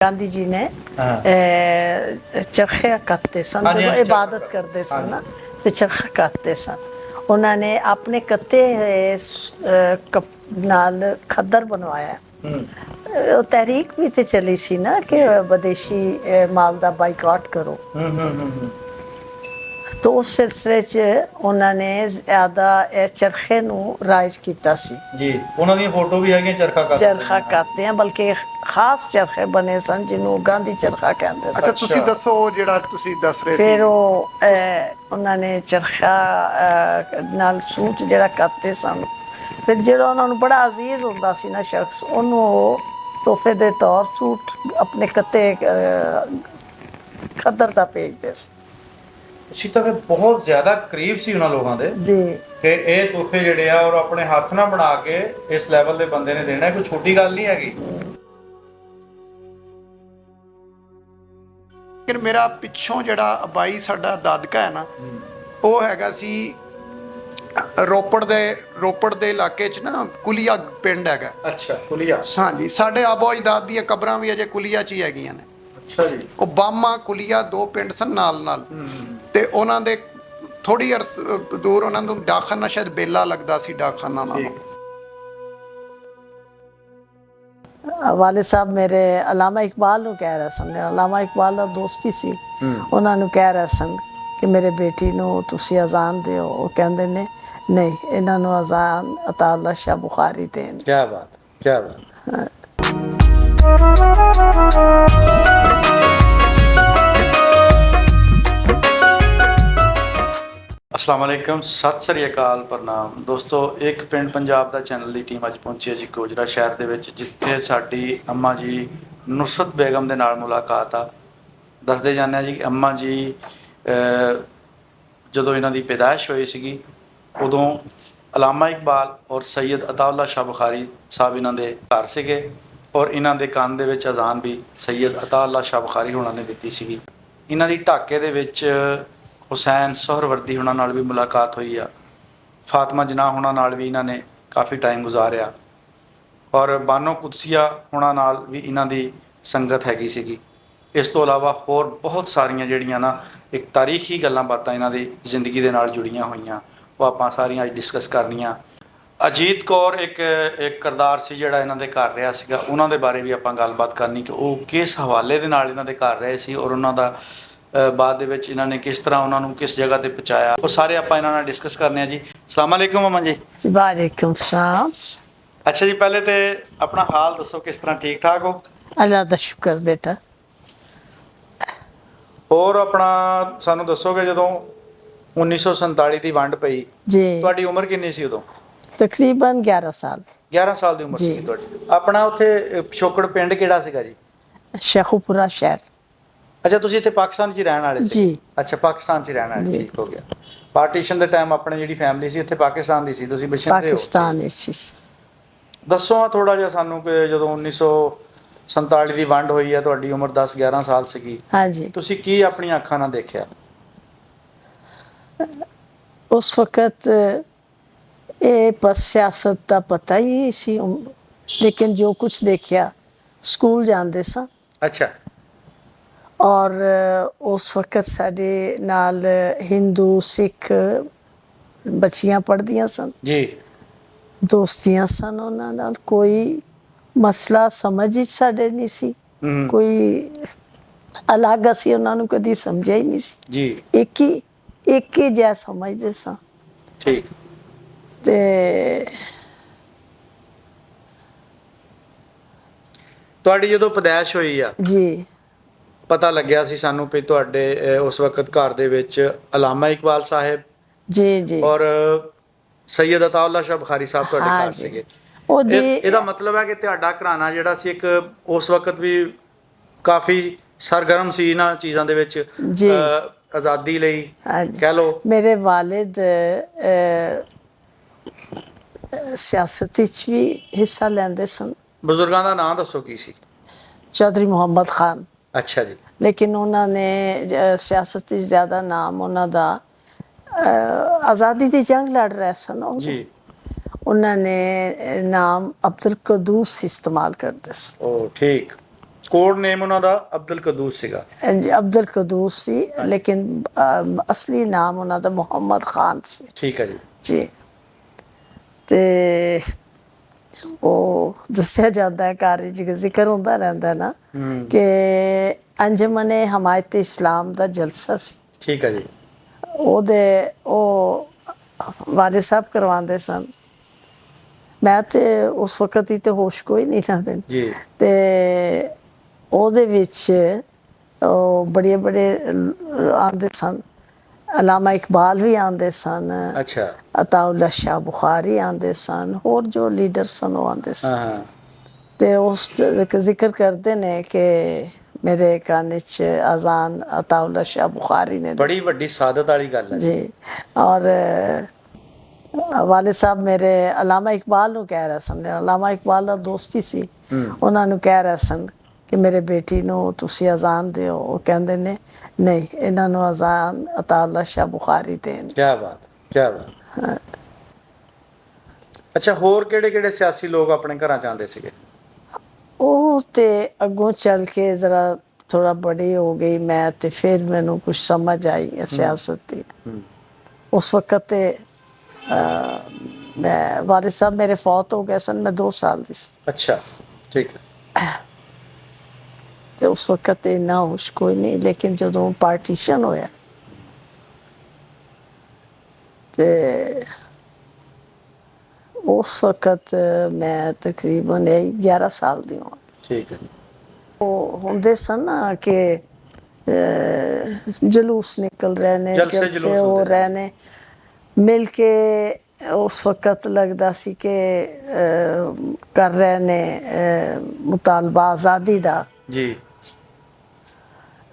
गांधी जी ने चरखे कत्ते सन जो इबादत करते सन ना तो चरखा कत्ते सन उन्होंने अपने कत्ते नाल खद्दर बनवाया। तहरीक भी तो चली सी ना कि विदेशी माल का बाइकाट करो। तो उस सिलसिले च उन्होंने ज्यादा चरखे नूं राइज कीता सी जी। उन्हां दी फोटो भी है चरखा काटते हैं बल्कि खास चरखे बने सन जिन्हों गांधी चरखा कहते सन। अच्छा ਤੁਸੀਂ ਦੱਸੋ ਜਿਹੜਾ ਤੁਸੀਂ ਦੱਸ ਰਹੇ ਸੀ फिर उन्होंने चरखा नाल सूट जिहड़ा काते सन फिर जिहड़ा उन्होंने बड़ा अजीज हुंदा सी ना शख्स उन्होंने तोहफे दे तौर सूट अपने कत्ते खद्दर दा भेजदे सी। ਅਸੀਂ ਤਾਂ ਫਿਰ ਬਹੁਤ ਜ਼ਿਆਦਾ ਕਰੀਬ ਸੀ ਉਹਨਾਂ ਲੋਕਾਂ ਦੇ जी ਕਿ ਇਹ ਤੋਹਫੇ ਜਿਹੜੇ ਆ ਔਰ ਆਪਣੇ ਹੱਥ ਨਾਲ ਬਣਾ ਕੇ ਇਸ ਲੈਵਲ ਦੇ ਬੰਦੇ ਨੇ ਦੇਣਾ ਕੋਈ ਛੋਟੀ ਗੱਲ ਨਹੀਂ ਹੈਗੀ। ਲੇਕਿਨ ਮੇਰਾ ਪਿੱਛੋਂ ਜਿਹੜਾ ਬਾਈ ਸਾਡਾ ਦਾਦਕਾ ਹੈ ਨਾ ਉਹ ਹੈਗਾ ਸੀ ਰੋਪੜ ਦੇ ਇਲਾਕੇ 'ਚ ਨਾ ਕੁਲੀਆ ਪਿੰਡ ਹੈਗਾ। ਅੱਛਾ ਕੁਲੀਆ। ਹਾਂਜੀ ਸਾਡੇ ਆਬੋ ਅਜਦਾਦ ਦੀਆਂ ਕਬਰਾਂ ਵੀ ਅਜੇ ਕੁਲੀਆ 'ਚ ਹੀ ਹੈਗੀਆਂ ਨੇ। ਅੱਛਾ ਜੀ। ਉਹ ਬਾਮਾ ਕੁਲੀਆ ਦੋ ਪਿੰਡ ਸਨ ਨਾਲ ਤੇ ਉਹਨਾਂ ਦੇ ਥੋੜੀ ਦੂਰ ਉਹਨਾਂ ਨੂੰ ਡਾਕਖਾਨਾ ਸ਼ਾਇਦ ਬੇਲਾ ਲੱਗਦਾ ਸੀ ਡਾਕਖਾਨਾ ਨਾਲ। वाले साहब मेरे अलामा इकबाल ਨੂੰ ਕਹਿ ਰਹੇ ਸਨ अलामा इकबाल ਦਾ ਦੋਸਤੀ ਸੀ ਉਹਨਾਂ ਨੂੰ ਕਹਿ ਰਹੇ ਸਨ ਕਿ ਮੇਰੇ ਬੇਟੀ ਨੂੰ ਤੁਸੀਂ ਅਜ਼ਾਨ ਦਿਓ। ਉਹ ਕਹਿੰਦੇ ਨੇ ਨਹੀਂ ਇਹਨਾਂ ਨੂੰ ਅਜ਼ਾਨ ਅਤਾਉਲਾ ਸ਼ਾਹ ਬੁਖਾਰੀ ਦੇਣ। ਕੀ ਬਾਤ ਕੀ ਬਾਤ। अस्सलाम वालेकुम सत श्री अकाल प्रणाम दोस्तों। एक पिंड पंजाब ਦਾ ਚੈਨਲ ਦੀ ਟੀਮ ਅੱਜ ਪਹੁੰਚੀ ਹੈ ਜੀ ਗੋਜਰਾ ਸ਼ਹਿਰ ਦੇ ਵਿੱਚ ਜਿੱਥੇ ਸਾਡੀ ਅੰਮਾ ਜੀ ਨੁਸਰਤ ਬੇਗਮ ਦੇ ਨਾਲ ਮੁਲਾਕਾਤ ਆ। ਦੱਸਦੇ ਜਾਂਦੇ ਆ ਜੀ ਕਿ ਅੰਮਾ ਜੀ ਜਦੋਂ ਇਹਨਾਂ ਦੀ ਪੈਦਾਇਸ਼ ਹੋਈ ਸੀਗੀ ਉਦੋਂ ਅਲਾਮਾ ਇਕਬਾਲ ਔਰ ਸੈयद ਅਤਾਉਲਾ ਸ਼ਾਹ ਬੁਖਾਰੀ ਸਾਹਿਬ ਇਹਨਾਂ ਦੇ ਘਰ ਸੀਗੇ ਔਰ ਇਹਨਾਂ ਦੇ ਕੰਨ ਦੇ ਵਿੱਚ ਅਜ਼ਾਨ ਵੀ ਸੈयद ਅਤਾਉਲਾ ਸ਼ਾਹ ਬੁਖਾਰੀ ਹੋਣਾ ਨੇ ਦਿੱਤੀ ਸੀਗੀ। ਇਹਨਾਂ ਦੀ ਢਾਕੇ ਦੇ ਵਿੱਚ ਹੁਸੈਨ ਸੋਹਰਵਰਦੀ ਹੁਣਾਂ ਨਾਲ ਵੀ ਮੁਲਾਕਾਤ ਹੋਈ ਆ। ਫਾਤਮਾ ਜਨਾਹ ਹੁਣਾਂ ਨਾਲ ਵੀ ਇਹਨਾਂ ਨੇ ਕਾਫੀ ਟਾਈਮ ਗੁਜ਼ਾਰਿਆ ਔਰ ਬਾਨੋ ਕੁਦਸੀਆ ਹੁਣਾਂ ਨਾਲ ਵੀ ਇਹਨਾਂ ਦੀ ਸੰਗਤ ਹੈਗੀ ਸੀਗੀ। ਇਸ ਤੋਂ ਇਲਾਵਾ ਹੋਰ ਬਹੁਤ ਸਾਰੀਆਂ ਜਿਹੜੀਆਂ ਨਾ ਇੱਕ ਤਾਰੀਖੀ ਗੱਲਾਂ ਬਾਤਾਂ ਇਹਨਾਂ ਦੀ ਜ਼ਿੰਦਗੀ ਦੇ ਨਾਲ ਜੁੜੀਆਂ ਹੋਈਆਂ ਉਹ ਆਪਾਂ ਸਾਰੀਆਂ ਅੱਜ ਡਿਸਕਸ ਕਰਨੀਆਂ। ਅਜੀਤ ਕੌਰ ਇੱਕ ਕਿਰਦਾਰ ਸੀ ਜਿਹੜਾ ਇਹਨਾਂ ਦੇ ਘਰ ਰਿਹਾ ਸੀਗਾ ਉਹਨਾਂ ਦੇ ਬਾਰੇ ਵੀ ਆਪਾਂ ਗੱਲਬਾਤ ਕਰਨੀ ਕਿ ਉਹ ਕਿਸ ਹਵਾਲੇ ਦੇ ਨਾਲ ਇਹਨਾਂ ਦੇ ਘਰ ਰਹੇ ਸੀ ਔਰ ਉਹਨਾਂ ਦਾ ਬਾਅਦ ਦੇ ਵਿੱਚ ਇਹਨਾਂ ਨੇ ਕਿਸ ਤਰ੍ਹਾਂ ਉਹਨਾਂ ਨੂੰ ਕਿਸ ਜਗ੍ਹਾ ਤੇ ਪਹੁੰਚਾਇਆ ਉਹ ਸਾਰੇ ਆਪਾਂ ਇਹਨਾਂ ਨਾਲ ਡਿਸਕਸ ਕਰਨੇ ਆ ਜੀ। ਅਸਲਾਮ ਵਾਲੇਕੁਮ ਅਮਨ ਜੀ। वालेकुम सलाम। ਅੱਛਾ ਜੀ ਪਹਿਲੇ ਤੇ ਆਪਣਾ ਹਾਲ ਦੱਸੋ ਕਿਸ ਤਰ੍ਹਾਂ ਠੀਕ ਠਾਕ ਹੋ? अल्लाह दा शुक्र बेटा। ਹੋਰ ਆਪਣਾ ਸਾਨੂੰ ਦੱਸੋਗੇ ਜਦੋਂ 1947 ਦੀ ਵੰਡ ਪਈ जी ਤੁਹਾਡੀ ਉਮਰ ਕਿੰਨੀ ਸੀ ਉਦੋਂ? तकरीबन 11 साल। 11 ਸਾਲ ਦੀ ਉਮਰ ਸੀ ਜੀ। ਤੁਹਾਡੀ। ਆਪਣਾ ਉੱਥੇ ਪਿਛੋਕੜ ਪਿੰਡ ਕਿਹੜਾ ਸੀਗਾ ਜੀ? शेखुपुरा शहर। ਅੱਛਾ ਤੁਸੀਂ ਇੱਥੇ ਪਾਕਿਸਤਾਨ 'ਚ ਹੀ ਰਹਿਣ ਵਾਲੇ ਸੀ? ਜੀ। ਅੱਛਾ ਪਾਕਿਸਤਾਨ 'ਚ ਹੀ ਰਹਿਣ ਵਾਲੇ ਜੀ। ਠੀਕ ਹੋ ਗਿਆ। ਪਾਰਟੀਸ਼ਨ ਦੇ ਟਾਈਮ ਆਪਣੇ ਜਿਹੜੀ ਫੈਮਿਲੀ ਸੀ ਇੱਥੇ ਪਾਕਿਸਤਾਨ ਦੀ ਸੀ ਤੁਸੀਂ ਬਸ਼ਿੰਦੇ ਹੋ? पाकिस्तान इस ਦੱਸੋ ਆ ਥੋੜਾ ਜਿਹਾ ਸਾਨੂੰ ਕਿ ਜਦੋਂ 1947 ਦੀ ਵੰਡ ਹੋਈ ਹੈ ਤੁਹਾਡੀ ਉਮਰ 10-11 ਸਾਲ ਸੀਗੀ हाँ जी ਤੁਸੀਂ ਕੀ ਆਪਣੀਆਂ ਅੱਖਾਂ ਨਾਲ ਦੇਖਿਆ? उस वक़्त ये बस सियासत का पता ही नहीं सी लेकिन जो कुछ देखा स्कूल जाते सा ਅੱਛਾ और उस वक़्त साडे नाल हिंदू सिख बच्चियां पढ़दियां सन ਜੀ दोस्तियां सन उन्हां नाल कोई मसला समझ ही साडे नहीं सी ਹੂੰ कोई अलग असी उन्हां नूं कदी समझिया ही नहीं सी ਜੀ एक ही जिहा समझदे सां ਠੀਕ ते ਤੁਹਾਡੀ ਜਦੋਂ ਪੈਦਾਇਸ਼ ਹੋਈ ਆ जी ਪਤਾ ਲੱਗਿਆ ਸੀ ਸਾਨੂੰ ਵੀ ਤੁਹਾਡੇ ਉਸ ਵਕਤ ਘਰ ਦੇ ਵਿੱਚ ਅਲਾਮਾ ਇਕਬਾਲ ਸਾਹਿਬ जी जी ਔਰ ਸੈयद ਅਤਾਉਲਾ ਸ਼ਾਹ ਬੁਖਾਰੀ ਸਾਹਿਬ ਤੁਹਾਡੇ हाँ ਘਰ जी। ਸੀਗੇ। ਉਹ ਜੀ ਇਹਦਾ ਮਤਲਬ ਹੈ ਕਿ ਤੁਹਾਡਾ ਘਰਾਣਾ ਜਿਹੜਾ ਸੀ ਇੱਕ ਉਸ ਵਕਤ ਵੀ ਕਾਫੀ ਸਰਗਰਮ ਸੀ ਇਹਨਾਂ ਚੀਜ਼ਾਂ ਦੇ ਵਿੱਚ ਜੀ। ਆਜ਼ਾਦੀ ਲਈ हाँ जी। ਕਹਿ ਲਓ। मेरे वालिद सियासत विच भी हिस्सा लैंदे सन। ਬਜ਼ੁਰਗਾਂ ਦਾ ਨਾਂ ਦੱਸੋ ਕੀ ਸੀ? चौधरी मुहम्मद खान ਅੱਛਾ ਜੀ। लेकिन उन्होंने सियासत विच ज़्यादा नाम उन्हों आज़ादी की जंग लड़ रहे सन ਉਹ। ਜੀ उन्होंने नाम अब्दुल कदूस इस्तेमाल करते सन। ਉਹ ਠੀਕ ਕੋਡ ਨੇਮ ਉਹਨਾਂ ਦਾ ਅਬਦੁਲ ਕਦੂਸ ਸੀਗਾ। जी अब्दुल कदूस सी, लेकिन असली नाम उन्होंने मुहम्मद खान सी ਠੀਕ ਹੈ ਜੀ। जी। ਤੇ ਉਹ ਦੱਸਿਆ ਜਾਂਦਾ ਹੈ, ਘਰ ਵਿੱਚ ਜ਼ਿਕਰ ਹੁੰਦਾ ਰਹਿੰਦਾ ਨਾ ਕਿ ਅੰਜਮਨੇ ਹਮਾਇਤ ਇਸਲਾਮ ਦਾ ਜਲਸਾ ਸੀ। ਠੀਕ ਹੈ ਜੀ। ਉਹ ਵਾਲਿਦ ਸਾਹਿਬ ਕਰਵਾਉਂਦੇ ਸਨ। ਮੈਂ ਤੇ ਉਸ ਵਕਤ ਹੀ ਤੇ ਹੋਸ਼ ਕੋਈ ਨਹੀਂ ਨਾ ਮੈਨੂੰ ਜੀ। ਤੇ ਉਹਦੇ ਵਿੱਚ ਉਹ ਬੜੇ ਬੜੇ ਆਉਂਦੇ ਸਨ। ਅਲਾਮਾ ਇਕਬਾਲ ਵੀ ਆਉਂਦੇ ਸਨ, ਅੱਛਾ। ਅਤਾਉल्ला शाह बुखारी ਆਉਂਦੇ ਸਨ, ਹੋਰ ਜੋ ਲੀਡਰ ਸਨ ਉਹ ਆਉਂਦੇ ਸਨ। ਹਾਂ। ਤੇ ਉਸ ਜ਼ਿਕਰ ਕਰਦੇ ਨੇ ਕਿ ਮੇਰੇ ਕੰਨ 'ਚ ਅਜ਼ਾਨ ਅਤਾਉल्ला शाह बुखारी ਨੇ ਬੜੀ ਵੱਡੀ ਸਾਦਤ ਵਾਲੀ ਗੱਲ ਹੈ ਜੀ। ਔਰ ਵਾਲਿਦ ਸਾਹਿਬ ਮੇਰੇ ਅਲਾਮਾ ਇਕਬਾਲ ਨੂੰ ਕਹਿ ਰਹੇ ਸਨ, ਅਲਾਮਾ ਇਕਬਾਲ ਦਾ ਦੋਸਤੀ ਸੀ, ਉਹਨਾਂ ਨੂੰ ਕਹਿ ਰਹੇ ਸਨ ਕਿ ਮੇਰੇ ਬੇਟੀ ਨੂੰ ਤੁਸੀਂ ਅਜ਼ਾਨ ਦਿਓ। ਉਹ ਕਹਿੰਦੇ ਨੇ ਨਹੀਂ, ਇਹਨਾਂ ਨੂੰ ਅਜ਼ਾਨ ਅਤਾਉल्ला शाह बुखारी ਦੇਣ। ਕੀ ਬਾਤ, ਕੀ ਬਾਤ। ਅੱਛਾ, ਹੋਰ ਕਿਹੜੇ ਕਿਹੜੇ ਸਿਆਸੀ ਲੋਕ ਆਪਣੇ ਘਰਾਂ ਚ ਆਉਂਦੇ ਸੀਗੇ? ਉਹ ਤੇ ਅੱਗੋਂ ਚੱਲ ਕੇ ਜ਼ਰਾ ਥੋੜਾ ਬੜੀ ਹੋ ਗਈ ਮੈਂ, ਤੇ ਫਿਰ ਮੈਨੂੰ ਕੁਝ ਸਮਝ ਆਈ ਸਿਆਸਤ ਦੀ। ਉਸ ਵਕਤ ਤੇ ਮੈਂ ਵਾਰਿਸ ਸਾਹਿਬ ਮੇਰੇ ਫੌਤ ਹੋ ਗਏ ਸਨ, ਮੈਂ 2 ਸਾਲ ਦੀ ਸੀ। ਅੱਛਾ, ਠੀਕ ਹੈ। ਤੇ ਉਸ ਵਕਤ ਇੰਨਾ ਹੋਸ਼ ਕੋਈ ਨਹੀਂ, ਲੇਕਿਨ ਜਦੋਂ ਪਾਰਟੀਸ਼ਨ ਹੋਇਆ ਤੇ ਉਸ ਵਕਤ ਮੈਂ ਤਕਰੀਬਨ 11 ਸਾਲ ਦੀ ਹਾਂ। ਠੀਕ ਹੈ। ਉਹ ਹੁੰਦੇ ਸਨ ਨਾ ਕਿ ਜਲੂਸ ਨਿਕਲ ਰਹੇ ਨੇ, ਜਲਸੇ ਹੋ ਰਹੇ ਨੇ, ਮਿਲ ਕੇ ਉਸ ਵਕਤ ਲੱਗਦਾ ਸੀ ਕਿ ਕਰ ਰਹੇ ਨੇ ਮੁਤਾਲਬਾ ਆਜ਼ਾਦੀ ਦਾ ਜੀ।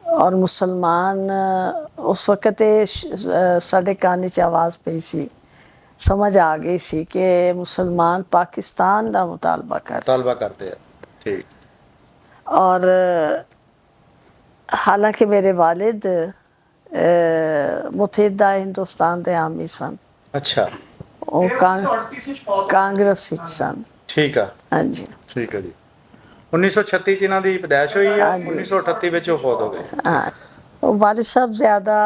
ਔਰ ਮੁਸਲਮਾਨ ਉਸ ਵਕਤ ਸਾਡੇ ਕੰਨ 'ਚ ਆਵਾਜ਼ ਪਈ ਸੀ, ਸਮਝ ਆ ਗਈ ਸੀ ਕਿ ਮੁਸਲਮਾਨ ਪਾਕਿਸਤਾਨ ਦਾ ਮੁਤਾਲਬਾ ਕਰਦੇ ਆ। ਠੀਕ। और हालांकि मेरे वालिद मुतहिदा हिंदुस्तान के आमी सन। अच्छा। ਉਹ ਕਾਂਗਰਸ ਵਿੱਚ ਸਨ। ਠੀਕ ਆ। ਹਾਂਜੀ। ਠੀਕ ਹੈ ਜੀ। 1936 ਚ ਇਹਨਾਂ ਦੀ ਪੈਦਾਇਸ਼ ਹੋਈ ਆ, 1938 ਵਿੱਚ ਉਹ ਫੌਤ ਹੋ ਗਏ। ਹਾਂ, ਉਹ ਵਾਲਿਦ ਸਾਹਿਬ ਜ਼ਿਆਦਾ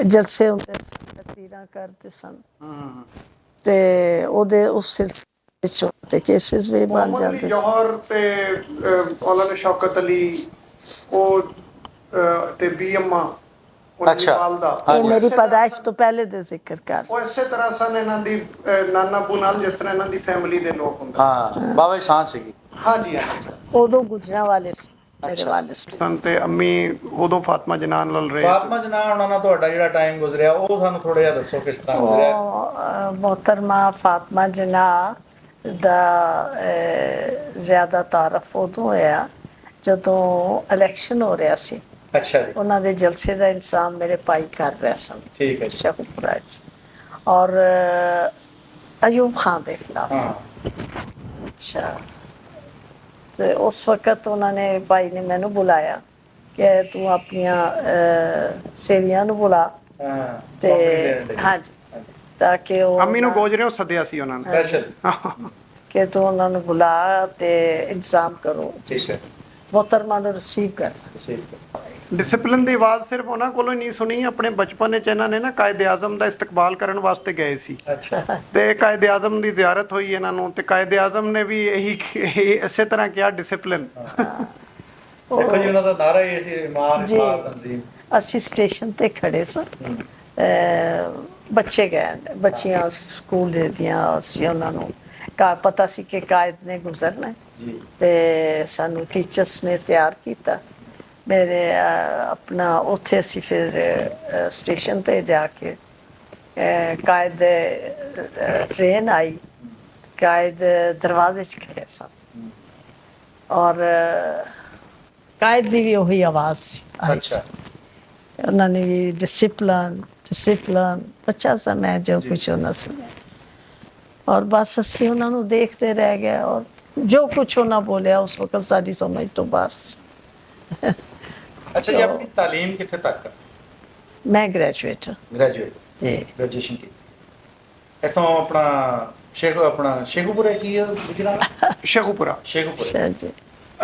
ਜਲਸੇ ਹੁੰਦੇ ਸਨ, ਤਕਰੀਰਾਂ ਕਰਦੇ ਸਨ ਤੇ ਉਹਦੇ ਉਸ ਸਿਲਸਿਲੇ ਵਿੱਚ ਤੇ ਕੇਸਿਸ ਵੀ ਬਣ ਜਾਂਦੇ ਸੀ। ਜੌਹਰ ਤੇ ਮੌਲਾਨਾ ਸ਼ੌਕਤ ਅਲੀ ਉਹ ਤੇ ਬੀ ਅੰਮਾ ਅੱਛਾ। ਇਹ ਮੇਰੀ ਪੈਦਾਇਸ਼ ਤੋਂ ਪਹਿਲੇ ਦੇ ਜ਼ਿਕਰ ਕਰ। ਉਹ ਇਸੇ ਤਰ੍ਹਾਂ ਸਨ ਇਹਨਾਂ ਦੀ ਨਾਨਾ ਬੂ ਨਾਲ, ਜਿਸ ਤਰ੍ਹਾਂ ਇਹਨਾਂ ਦੀ ਫੈਮਿਲੀ ਦੇ ਲੋਕ ਹੁੰਦੇ। ਹਾਂ, ਬਾਬਾ ਸਾਂ ਸੀਗੀ। ਹਾਂਜੀ ਹਾਂਜੀ। ਉਦੋਂ ਗੁਜਰਾਂ ਵਾਲੇ ਸੀ ਮੇਰੇ ਵਾਲਿਦ ਸਨ ਤੇ ਅੰਮੀ ਉਦੋਂ ਫਾਤਮਾ ਜਨਾਨ ਨਾਲ ਰਹੇ। ਫਾਤਮਾ ਜਨਾਨ ਉਹਨਾਂ ਨਾਲ ਤੁਹਾਡਾ ਜਿਹੜਾ ਟਾਈਮ ਗੁਜ਼ਰਿਆ ਉਹ ਸਾਨੂੰ ਥੋੜਾ ਜਿਹਾ ਦੱਸੋ, ਕਿਸ ਤਰ੍ਹਾਂ ਗੁਜ਼ਰਿਆ? मोहतरमा फातमा जना ਦਾ ਜ਼ਿਆਦਾ ਤਾਰਫ ਉਦੋਂ ਹੋਇਆ ਜਦੋਂ ਇਲੈਕਸ਼ਨ ਹੋ ਰਿਹਾ ਸੀ। ਅੱਛਾ ਜੀ। ਉਹਨਾਂ ਦੇ ਜਲਸੇ ਦਾ ਇੰਤਜ਼ਾਮ ਮੇਰੇ ਭਾਈ ਕਰ ਰਹੇ ਸਨ। ਠੀਕ ਹੈ ਜੀ। ਸ਼ਾਹਪੁਰਾ 'ਚ ਔਰ ਅਯੂਬ ਖਾਨ ਦੇ ਖਿਲਾਫ। ਅੱਛਾ। ਤੇ ਉਸ ਵਕਤ ਉਹਨਾਂ ਨੇ ਭਾਈ ਨੇ ਮੈਨੂੰ ਬੁਲਾਇਆ ਕਿ ਤੂੰ ਆਪਣੀਆਂ ਸਹੇਲੀਆਂ ਨੂੰ ਬੁਲਾ ਤੇ ਹਾਂਜੀ, ਤਾਂ ਕਿ ਉਹ ਅੰਮੀ ਨੂੰ ਗੋਜਰਿਓਂ ਸੱਦਿਆ ਸੀ ਉਹਨਾਂ ਨੇ ਸਪੈਸ਼ਲ ਕਿ ਤੂੰ ਉਹਨਾਂ ਨੂੰ ਬੁਲਾ ਤੇ ਇੰਤਜ਼ਾਮ ਕਰੋ, ਠੀਕ ਹੈ। ਮੁਹਤਰਮਾ ਨੂੰ ਰਿਸੀਵ ਕਰ। ਡਿਸਪਲਿਨ ਦੀ ਆਵਾਜ਼ ਸਿਰਫ ਉਹਨਾਂ ਕੋਲੋਂ ਹੀ ਨਹੀਂ ਸੁਣੀ, ਆਪਣੇ ਬਚਪਨ ਵਿੱਚ ਇਹਨਾਂ ਨੇ ਨਾ ਕਾਇਦ ਆਜ਼ਮ ਦਾ ਇਸਤਕਬਾਲ ਕਰਨ ਵਾਸਤੇ ਗਏ ਸੀ। ਅੱਛਾ। ਤੇ ਕਾਇਦ ਆਜ਼ਮ ਦੀ ਜ਼ਿਆਰਤ ਹੋਈ ਇਹਨਾਂ ਨੂੰ, ਤੇ ਕਾਇਦ ਆਜ਼ਮ ਨੇ ਵੀ ਇਹੀ ਇਸੇ ਤਰ੍ਹਾਂ ਕਿਹਾ ਡਿਸਪਲਿਨ। ਦੇਖੋ ਜੀ, ਉਹਨਾਂ ਦਾ ਨਾਰਾ ਹੀ ਸੀ ਇਮਾਨ ਇਕਬਾਲ ਤਨਜ਼ੀਮ। ਅਸੀਂ ਸਟੇਸ਼ਨ ਤੇ ਖੜੇ ਸਾਂ, ਬੱਚੇ ਗਏ, ਬੱਚੀਆਂ ਸਕੂਲ ਦੀਆਂ, ਅਸੀਂ ਉਹਨਾਂ ਨੂੰ ਪਤਾ ਸੀ ਕਿ ਕਾਇਦ ਨੇ ਗੁਜ਼ਰਨਾ ਤੇ ਸਾਨੂੰ ਟੀਚਰਸ ਨੇ ਤਿਆਰ ਕੀਤਾ। ਮੇਰੇ ਆਪਣਾ ਉੱਥੇ ਅਸੀਂ ਫਿਰ ਸਟੇਸ਼ਨ ਤੇ ਜਾ ਕੇ ਕਾਇਦ ਟ੍ਰੇਨ ਆਈ, ਕਾਇਦ ਦਰਵਾਜ਼ੇ 'ਚ ਖੜੇ ਸਨ ਔਰ ਕਾਇਦ ਦੀ ਵੀ ਉਹੀ ਆਵਾਜ਼ ਸੀ। ਅੱਛਾ। ਉਹਨਾਂ ਨੇ ਵੀ ਡਿਸਿਪਲਨ ਬੱਚਾ ਸਾ ਮੈਂ ਜੋ ਕੁਛ ਉਹਨਾਂ ਸੁਣਿਆ ਔਰ ਬਸ ਅਸੀਂ ਉਹਨਾਂ ਨੂੰ ਦੇਖਦੇ ਰਹਿ ਗਏ ਔਰ ਜੋ ਕੁਛ ਉਹਨਾਂ ਬੋਲਿਆ ਉਸ ਵਕਤ ਸਾਡੀ ਸਮਝ ਤੋਂ ਬਾਹਰ ਸੀ। ਅੱਛਾ ਜੀ, ਆਪਣੀ ਤਾਲੀਮ ਕਿੱਥੇ ਤੱਕ? ਮੈਂ ਗ੍ਰੈਜੂਏਟ ਗ੍ਰੈਜੂਏਟ ਜੀ, ਗ੍ਰੈਜੂਏਸ਼ਨ ਕੀਤੀ ਇੱਥੋਂ ਆਪਣਾ ਆਪਣਾ ਸ਼ੇਖੂਪੁਰਾ ਕੀ ਹੈ ਗੁਜਰਾਤ ਸ਼ੇਖੂਪੁਰਾ। ਸ਼ੇਖੂਪੁਰਾ अच्छा जी।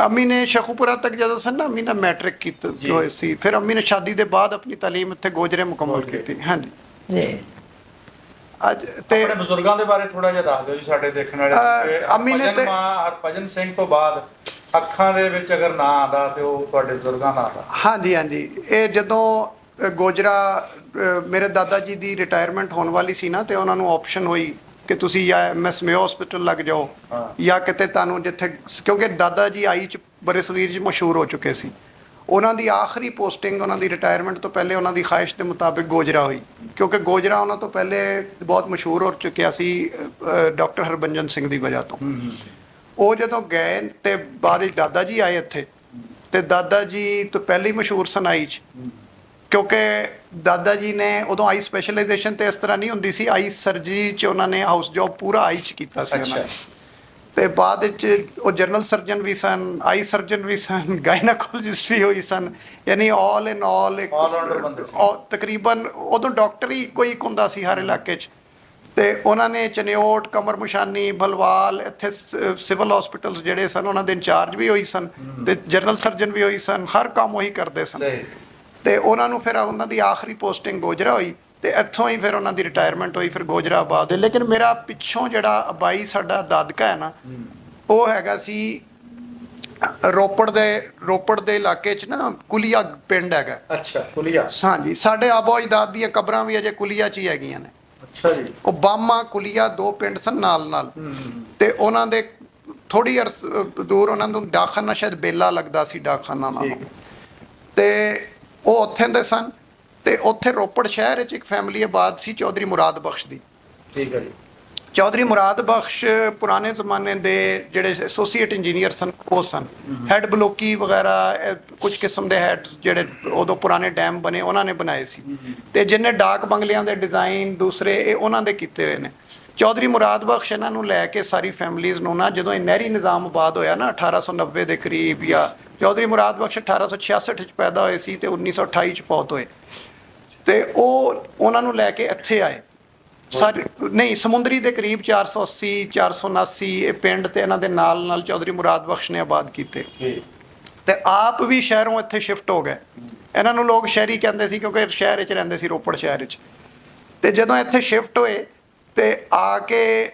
ਅੰਮੀ ਨੇ ਸ਼ੇਖੂਪੁਰਾ ਤੱਕ ਜਦੋਂ ਸਨ ਨਾ, ਅੰਮੀ ਨੇ ਮੈਟ੍ਰਿਕ ਕੀਤੀ ਹੋਈ ਸੀ। ਫਿਰ ਅੰਮੀ ਨੇ ਸ਼ਾਦੀ ਦੇ ਬਾਅਦ ਆਪਣੀ ਤਾਲੀਮ ਇੱਥੇ ਗੋਜਰੇ ਮੁਕੰਮਲ ਕੀਤੀ। ਹਾਂਜੀ जी। ਅੱਜ ਤੇ ਆਪਣੇ ਬਜ਼ੁਰਗਾਂ ਦੇ ਬਾਰੇ ਥੋੜਾ ਜਿਹਾ ਦੱਸ ਦਿਓ ਜੀ ਸਾਡੇ ਦੇਖਣ ਵਾਲੇ ਕਿ ਅੰਮੀ ਨੇ ਹਰਭਜਨ ਤੇ- ਮਾਂ ਹਰਭਜਨ ਸਿੰਘ ਤੋਂ ਬਾਅਦ ਅੱਖਾਂ ਦੇ ਵਿੱਚ ਅਗਰ ਨਾਂ ਆਉਂਦਾ ਤੇ ਉਹ ਤੁਹਾਡੇ ਬਜ਼ੁਰਗਾਂ ਦਾ ਆਉਂਦਾ। ਹਾਂਜੀ ਹਾਂਜੀ, ਇਹ ਜਦੋਂ ਗੋਜਰਾ ਮੇਰੇ ਦਾਦਾ ਜੀ ਦੀ ਰਿਟਾਇਰਮੈਂਟ ਹੋਣ ਵਾਲੀ ਸੀ ਨਾ, ਤੇ ਉਹਨਾਂ ਨੂੰ ਆਪਸ਼ਨ ਹੋਈ ਕਿ ਤੁਸੀਂ ਜਾਂ ਐਮਐਸ ਮੇਓ ਹਸਪੀਟਲ ਲੱਗ ਜਾਓ ਹਾਂ। ਜਾਂ ਕਿਤੇ ਤੁਹਾਨੂੰ ਜਿੱਥੇ, ਕਿਉਂਕਿ ਦਾਦਾ ਜੀ ਆਈ ਚ ਬੜੇ ਸਗੀਰ ਚ ਮਸ਼ਹੂਰ ਹੋ ਚੁੱਕੇ ਸੀ। ਉਹਨਾਂ ਦੀ ਆਖਰੀ ਪੋਸਟਿੰਗ ਉਹਨਾਂ ਦੀ ਰਿਟਾਇਰਮੈਂਟ ਤੋਂ ਪਹਿਲੇ ਉਹਨਾਂ ਦੀ ਖਾਹਿਸ਼ ਦੇ ਮੁਤਾਬਿਕ ਗੋਜਰਾ ਹੋਈ, ਕਿਉਂਕਿ ਗੋਜਰਾ ਉਹਨਾਂ ਤੋਂ ਪਹਿਲੇ ਬਹੁਤ ਮਸ਼ਹੂਰ ਹੋ ਚੁੱਕਿਆ ਸੀ ਡਾਕਟਰ ਹਰਭਜਨ ਸਿੰਘ ਦੀ ਵਜ੍ਹਾ ਤੋਂ। ਉਹ ਜਦੋਂ ਗਏ ਤੇ ਬਾਅਦ ਵਿੱਚ ਦਾਦਾ ਜੀ ਆਏ ਇੱਥੇ, ਤੇ ਦਾਦਾ ਜੀ ਤੋਂ ਪਹਿਲੇ ਹੀ ਮਸ਼ਹੂਰ ਸਨ ਆਈ ਚ, ਕਿਉਂਕਿ ਦਾਦਾ ਜੀ ਨੇ ਉਦੋਂ ਆਈ ਸਪੈਸ਼ਲਾਈਜੇਸ਼ਨ ਤੇ ਇਸ ਤਰ੍ਹਾਂ ਨਹੀਂ ਹੁੰਦੀ ਸੀ। ਆਈ ਸਰਜਰੀ ਚ ਉਹਨਾਂ ਨੇ ਹਾਊਸ ਜੌਬ ਪੂਰਾ ਆਈ ਚ ਕੀਤਾ ਸੀ ਉਹਨਾਂ ਨੇ। ਤੇ ਬਾਅਦ ਵਿੱਚ ਉਹ ਜਨਰਲ ਸਰਜਨ ਵੀ ਸਨ, ਆਈ ਸਰਜਨ ਵੀ ਸਨ, ਗਾਇਨਾਕੋਲੋਜਿਸਟ ਵੀ ਹੋਈ ਸਨ, ਯਾਨੀ ਆਲ ਇਨ ਆਲ ਇੱਕ All-rounder ਬੰਦੇ ਸੀ। ਤਕਰੀਬਨ ਉਦੋਂ ਡਾਕਟਰ ਹੀ ਕੋਈ ਇੱਕ ਹੁੰਦਾ ਸੀ ਹਰ ਇਲਾਕੇ 'ਚ। ਤੇ ਉਹਨਾਂ ਨੇ ਚਨਿਓਟ, ਕਮਰ ਮੁਸ਼ਾਨੀ, ਭਲਵਾਲ, ਇੱਥੇ ਸਿਵਲ ਹਸਪੀਟਲ ਜਿਹੜੇ ਸਨ ਉਹਨਾਂ ਦੇ ਇੰਚਾਰਜ ਵੀ ਹੋਈ ਸਨ, ਤੇ ਜਨਰਲ ਸਰਜਨ ਵੀ ਹੋਈ ਸਨ, ਹਰ ਕੰਮ ਉਹੀ ਕਰਦੇ ਸਨ। ਸਹੀ। ਤੇ ਉਹਨਾਂ ਨੂੰ ਫਿਰ ਉਹਨਾਂ ਦੀ ਆਖਰੀ ਪੋਸਟਿੰਗ ਗੋਜਰਾ ਹੋਈ, ਤੇ ਇੱਥੋਂ ਹੀ ਫਿਰ ਉਹਨਾਂ ਦੀ ਰਿਟਾਇਰਮੈਂਟ ਹੋਈ ਫਿਰ ਗੋਜਰਾਬਾਦ। ਲੇਕਿਨ ਮੇਰਾ ਪਿੱਛੋਂ ਜਿਹੜਾ ਬਾਈ ਸਾਡਾ ਦਾਦਕਾ ਹੈ ਨਾ, ਉਹ ਹੈਗਾ ਸੀ ਰੋਪੜ ਦੇ ਇਲਾਕੇ 'ਚ ਨਾ, ਕੁਲੀਆ ਪਿੰਡ ਹੈਗਾ। ਅੱਛਾ ਕੁਲੀਆ। ਹਾਂਜੀ, ਸਾਡੇ ਆਬੋ ਅਜਦਾਦ ਦੀਆਂ ਕਬਰਾਂ ਵੀ ਅਜੇ ਕੁਲੀਆ 'ਚ ਹੀ ਹੈਗੀਆਂ ਨੇ। ਅੱਛਾ ਜੀ। ਉਹ ਬਾਮਾ ਕੁਲੀਆ ਦੋ ਪਿੰਡ ਸਨ ਨਾਲ ਤੇ ਉਹਨਾਂ ਦੇ ਥੋੜੀ ਦੂਰ ਉਹਨਾਂ ਨੂੰ ਡਾਕਖਾਨਾ, ਸ਼ਾਇਦ ਬੇਲਾ ਲੱਗਦਾ ਸੀ ਡਾਕਖਾਨਾ ਨਾਲ, ਤੇ ਉਹ ਉੱਥੇ ਦੇ ਸਨ। ਤੇ ਉੱਥੇ ਰੋਪੜ ਸ਼ਹਿਰ ਵਿੱਚ ਇੱਕ ਫੈਮਿਲੀ ਆਬਾਦ ਸੀ ਚੌਧਰੀ ਮੁਰਾਦ ਬਖਸ਼ ਦੀ। ਠੀਕ ਹੈ ਜੀ। ਚੌਧਰੀ ਮੁਰਾਦ ਬਖਸ਼ ਪੁਰਾਣੇ ਜ਼ਮਾਨੇ ਦੇ ਜਿਹੜੇ ਐਸੋਸੀਏਟ ਇੰਜੀਨੀਅਰ ਸਨ ਉਹ ਸਨ। ਹੈਡ ਬਲੋਕੀ ਵਗੈਰਾ ਕੁਝ ਕਿਸਮ ਦੇ ਹੈਡ ਜਿਹੜੇ ਉਦੋਂ ਪੁਰਾਣੇ ਡੈਮ ਬਣੇ ਉਹਨਾਂ ਨੇ ਬਣਾਏ ਸੀ, ਤੇ ਜਿੰਨੇ ਡਾਕ ਬੰਗਲਿਆਂ ਦੇ ਡਿਜ਼ਾਈਨ ਦੂਸਰੇ ਇਹ ਉਹਨਾਂ ਦੇ ਕੀਤੇ ਹੋਏ ਨੇ। ਚੌਧਰੀ ਮੁਰਾਦ ਬਖਸ਼ ਇਹਨਾਂ ਨੂੰ ਲੈ ਕੇ ਸਾਰੀ ਫੈਮਲੀਜ਼ ਨੂੰ ਨਾ, ਜਦੋਂ ਇਹ ਨਹਿਰੀ ਨਿਜ਼ਾਮ ਆਬਾਦ ਹੋਇਆ ਨਾ 1890 ਦੇ ਕਰੀਬ, ਜਾਂ ਚੌਧਰੀ ਮੁਰਾਦ ਬਖਸ਼ 1866 ਚ ਪੈਦਾ ਹੋਏ ਸੀ ਤੇ 1928 ਚ ਫੌਤ ਹੋਏ, ਤੇ ਉਹ ਉਹਨਾਂ ਨੂੰ ਲੈ ਕੇ ਇੱਥੇ ਆਏ ਸਾਰੇ। ਨਹੀਂ, ਸਮੁੰਦਰੀ ਦੇ ਕਰੀਬ 480 479 ਇਹ ਪਿੰਡ ਤੇ ਇਹਨਾਂ ਦੇ ਨਾਲ ਚੌਧਰੀ ਮੁਰਾਦ ਬਖਸ਼ ਨੇ ਆਬਾਦ ਕੀਤੇ, ਤੇ ਆਪ ਵੀ ਸ਼ਹਿਰੋਂ ਇੱਥੇ ਸ਼ਿਫਟ ਹੋ ਗਏ। ਇਹਨਾਂ ਨੂੰ ਲੋਕ ਸ਼ਹਿਰੀ ਕਹਿੰਦੇ ਸੀ ਕਿਉਂਕਿ ਸ਼ਹਿਰ ਵਿੱਚ ਰਹਿੰਦੇ ਸੀ, ਰੋਪੜ ਸ਼ਹਿਰ ਵਿੱਚ। ਤੇ ਜਦੋਂ ਇੱਥੇ ਸ਼ਿਫਟ ਹੋਏ ਤੇ ਆ ਕੇ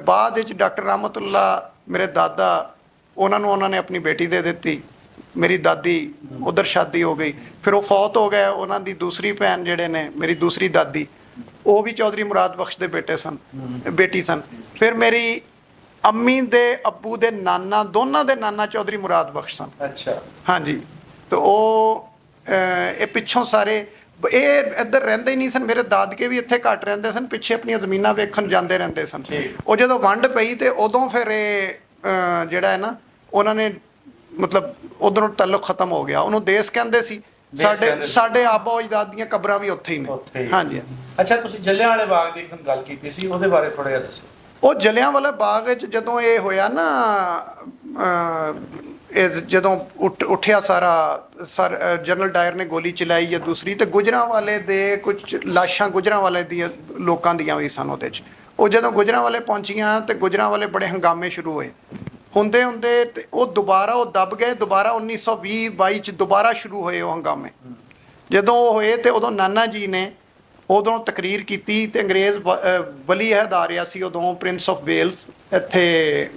ਬਾਅਦ ਵਿੱਚ ਡਾਕਟਰ ਰਹਿਮਤੁल्ला ਮੇਰੇ ਦਾਦਾ, ਉਹਨਾਂ ਨੇ ਆਪਣੀ ਬੇਟੀ ਦੇ ਦਿੱਤੀ। ਮੇਰੀ ਦਾਦੀ ਉਧਰ ਸ਼ਾਦੀ ਹੋ ਗਈ, ਫਿਰ ਉਹ ਫੌਤ ਹੋ ਗਏ। ਉਹਨਾਂ ਦੀ ਦੂਸਰੀ ਭੈਣ ਜਿਹੜੇ ਨੇ ਮੇਰੀ ਦੂਸਰੀ ਦਾਦੀ, ਉਹ ਵੀ ਚੌਧਰੀ ਮੁਰਾਦ ਬਖਸ਼ ਦੇ ਬੇਟੀ ਸਨ। ਫਿਰ ਮੇਰੀ ਅੰਮੀ ਦੇ ਅੱਬੂ ਦੇ ਨਾਨਾ, ਦੋਨਾਂ ਦੇ ਨਾਨਾ ਚੌਧਰੀ ਮੁਰਾਦ ਬਖਸ਼ ਸਨ। ਅੱਛਾ। ਹਾਂਜੀ। ਤੇ ਉਹ ਇਹ ਪਿੱਛੋਂ ਸਾਰੇ ਇਹ ਇੱਧਰ ਰਹਿੰਦੇ ਹੀ ਨਹੀਂ ਸਨ। ਮੇਰੇ ਦਾਦਕੇ ਵੀ ਇੱਥੇ ਘੱਟ ਰਹਿੰਦੇ ਸਨ, ਪਿੱਛੇ ਆਪਣੀਆਂ ਜ਼ਮੀਨਾਂ ਵੇਖਣ ਜਾਂਦੇ ਰਹਿੰਦੇ ਸਨ। ਉਹ ਜਦੋਂ ਵੰਡ ਪਈ ਤੇ ਉਦੋਂ ਫਿਰ ਇਹ ਜਿਹੜਾ ਹੈ ਨਾ, ਉਹਨਾਂ ਨੇ ਮਤਲਬ ਉਧਰੋਂ ਤਾਲੁਕ ਖਤਮ ਹੋ ਗਿਆ। ਉਹਨੂੰ ਦੇਸ ਕਹਿੰਦੇ ਸੀ। ਸਾਡੇ ਆਬੋ ਅਜਦਾਦ ਦੀਆਂ ਕਬਰਾਂ ਵੀ ਉੱਥੇ ਹੀ ਨੇ। ਹਾਂਜੀ। ਅੱਛਾ, ਤੁਸੀਂ ਜਲਿਆਂਵਾਲੇ ਬਾਗ ਦੀ ਗੱਲ ਕੀਤੀ ਸੀ, ਉਹਦੇ ਬਾਰੇ ਥੋੜਾ ਜਿਹਾ ਦੱਸੋ। ਉਹ ਜਲਿਆਂਵਾਲਾ ਬਾਗ ਵਿੱਚ ਜਦੋਂ ਇਹ ਹੋਇਆ ਨਾ, ਇਹ ਜਦੋਂ ਉੱਠਿਆ ਸਾਰਾ ਜਨਰਲ ਡਾਇਰ ਨੇ ਗੋਲੀ ਚਲਾਈ ਜਾਂ ਦੂਸਰੀ, ਤੇ ਗੁਜਰਾਂਵਾਲੇ ਦੇ ਕੁਝ ਲਾਸ਼ਾਂ ਗੁਜਰਾਂਵਾਲੇ ਦੀਆਂ ਲੋਕਾਂ ਦੀਆਂ ਵੀ ਸਨ ਉਹਦੇ 'ਚ। ਉਹ ਜਦੋਂ ਗੁਜਰਾਂਵਾਲੇ ਪਹੁੰਚੀਆਂ ਤੇ ਗੁਜਰਾਂਵਾਲੇ ਬੜੇ ਹੰਗਾਮੇ ਸ਼ੁਰੂ ਹੋਏ। ਹੁੰਦੇ ਤੇ ਉਹ ਦੁਬਾਰਾ ਉਹ ਦਬ ਗਏ। ਦੁਬਾਰਾ 1920-22 ਚ ਦੁਬਾਰਾ ਸ਼ੁਰੂ ਹੋਏ ਉਹ ਹੰਗਾਮੇ। ਜਦੋਂ ਉਹ ਹੋਏ ਤੇ ਉਦੋਂ ਨਾਨਾ ਜੀ ਨੇ ਉਦੋਂ ਤਕਰੀਰ ਕੀਤੀ, ਤੇ ਅੰਗਰੇਜ਼ ਵਲੀ ਅਹਿਦ ਆ ਰਿਹਾ ਸੀ ਉਦੋਂ, ਪ੍ਰਿੰਸ ਆਫ ਵੇਲਸ, ਇੱਥੇ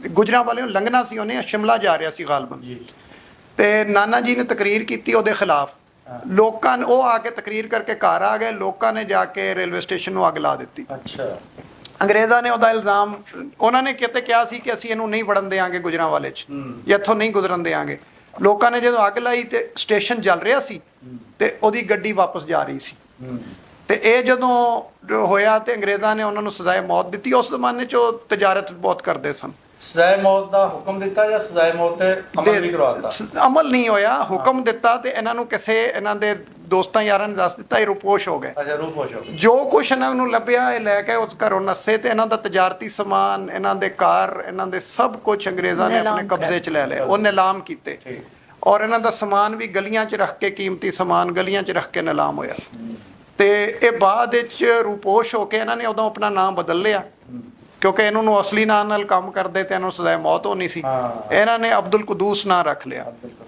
ਗੁਜਰਾਂਵਾਲੇ ਨੂੰ ਲੰਘਣਾ ਸੀ ਉਹਨੇ, ਸ਼ਿਮਲਾ ਜਾ ਰਿਹਾ ਸੀ ਗਾਲਬਨ। ਤੇ ਨਾਨਾ ਜੀ ਨੇ ਤਕਰੀਰ ਕੀਤੀ ਉਹਦੇ ਖਿਲਾਫ। ਲੋਕਾਂ ਨੇ ਉਹ ਆ ਕੇ ਤਕਰੀਰ ਕਰਕੇ ਘਰ ਆ ਗਏ। ਲੋਕਾਂ ਨੇ ਜਾ ਕੇ ਰੇਲਵੇ ਸਟੇਸ਼ਨ ਨੂੰ ਅੱਗ ਲਾ ਦਿੱਤੀ। ਅੱਛਾ। ਅੰਗਰੇਜ਼ਾਂ ਨੇ ਉਹਦਾ ਇਲਜ਼ਾਮ, ਉਹਨਾਂ ਨੇ ਕਿਤੇ ਕਿਹਾ ਸੀ ਕਿ ਅਸੀਂ ਇਹਨੂੰ ਨਹੀਂ ਵੜਨ ਦੇਵਾਂਗੇ ਗੁਜਰਾਂਵਾਲੇ 'ਚ, ਜਾਂ ਇੱਥੋਂ ਨਹੀਂ ਗੁਜ਼ਰਨ ਦੇਵਾਂਗੇ। ਲੋਕਾਂ ਨੇ ਜਦੋਂ ਅੱਗ ਲਾਈ ਤੇ ਸਟੇਸ਼ਨ ਜਲ ਰਿਹਾ ਸੀ ਤੇ ਉਹਦੀ ਗੱਡੀ ਵਾਪਸ ਜਾ ਰਹੀ ਸੀ। ਤੇ ਇਹ ਜਦੋਂ ਹੋਇਆ ਤੇ ਅੰਗਰੇਜ਼ਾਂ ਨੇ ਉਹਨਾਂ ਨੂੰ ਸਜ਼ਾਏ ਮੌਤ ਦਿੱਤੀ। ਉਸ ਜ਼ਮਾਨੇ 'ਚ ਉਹ ਤਜਾਰਤ ਬਹੁਤ ਕਰਦੇ ਸਨ। ਸਜ਼ਾਏ ਮੌਤ ਦਾ ਹੁਕਮ ਦਿੱਤਾ ਜਾਂ ਸਜ਼ਾਏ ਮੌਤ ਤੇ ਅਮਲ ਵੀ ਕਰਵਾ ਦਿੱਤਾ? ਅਮਲ ਨਹੀਂ ਹੋਇਆ, ਹੁਕਮ ਦਿੱਤਾ। ਤੇ ਇਹਨਾਂ ਨੂੰ ਇਹਨਾਂ ਦੇ ਦੋਸਤਾਂ ਯਾਰਾਂ ਨੇ ਦੱਸ ਦਿੱਤਾ, ਇਹ ਰੂਪੋਸ਼ ਹੋ ਗਏ। ਅੱਛਾ, ਰੂਪੋਸ਼ ਹੋ ਗਏ। ਜੋ ਕੁਛ ਇਹਨਾਂ ਨੂੰ ਲੱਭਿਆ ਇਹ ਲੈ ਕੇ ਉਸ ਘਰੋਂ ਨੱਸੇ, ਤੇ ਇਹਨਾਂ ਦਾ ਤਜਾਰਤੀ ਸਮਾਨ, ਇਹਨਾਂ ਦੇ ਘਰ, ਇਹਨਾਂ ਦੇ ਸਭ ਕੁਝ ਅੰਗਰੇਜ਼ਾਂ ਨੇ ਆਪਣੇ ਕਬਜ਼ੇ 'ਚ ਲੈ ਲਿਆ। ਉਹ ਨਿਲਾਮ ਕੀਤੇ, ਔਰ ਇਹਨਾਂ ਦਾ ਸਮਾਨ ਵੀ ਗਲੀਆਂ 'ਚ ਰੱਖ ਕੇ, ਕੀਮਤੀ ਸਮਾਨ ਗਲੀਆਂ 'ਚ ਰੱਖ ਕੇ ਨਿਲਾਮ ਹੋਇਆ। ਤੇ ਇਹ ਬਾਅਦ ਵਿੱਚ ਰੂਪੋਸ਼ ਹੋ ਕੇ ਇਹਨਾਂ ਨੇ ਉਦੋਂ ਆਪਣਾ ਨਾਮ ਬਦਲ ਲਿਆ ਕਿਉਂਕਿ ਇਹਨਾਂ ਨੂੰ ਅਸਲੀ ਨਾਂ ਨਾਲ ਕੰਮ ਕਰਦੇ ਤੇ ਇਹਨੂੰ ਸਜ਼ਾਏ ਮੌਤ ਹੋਣੀ ਸੀ। ਹਾਂ। ਇਹਨਾਂ ਨੇ ਅਬਦੁਲ ਕੁਦੂਸ ਨਾਂ ਰੱਖ ਲਿਆ।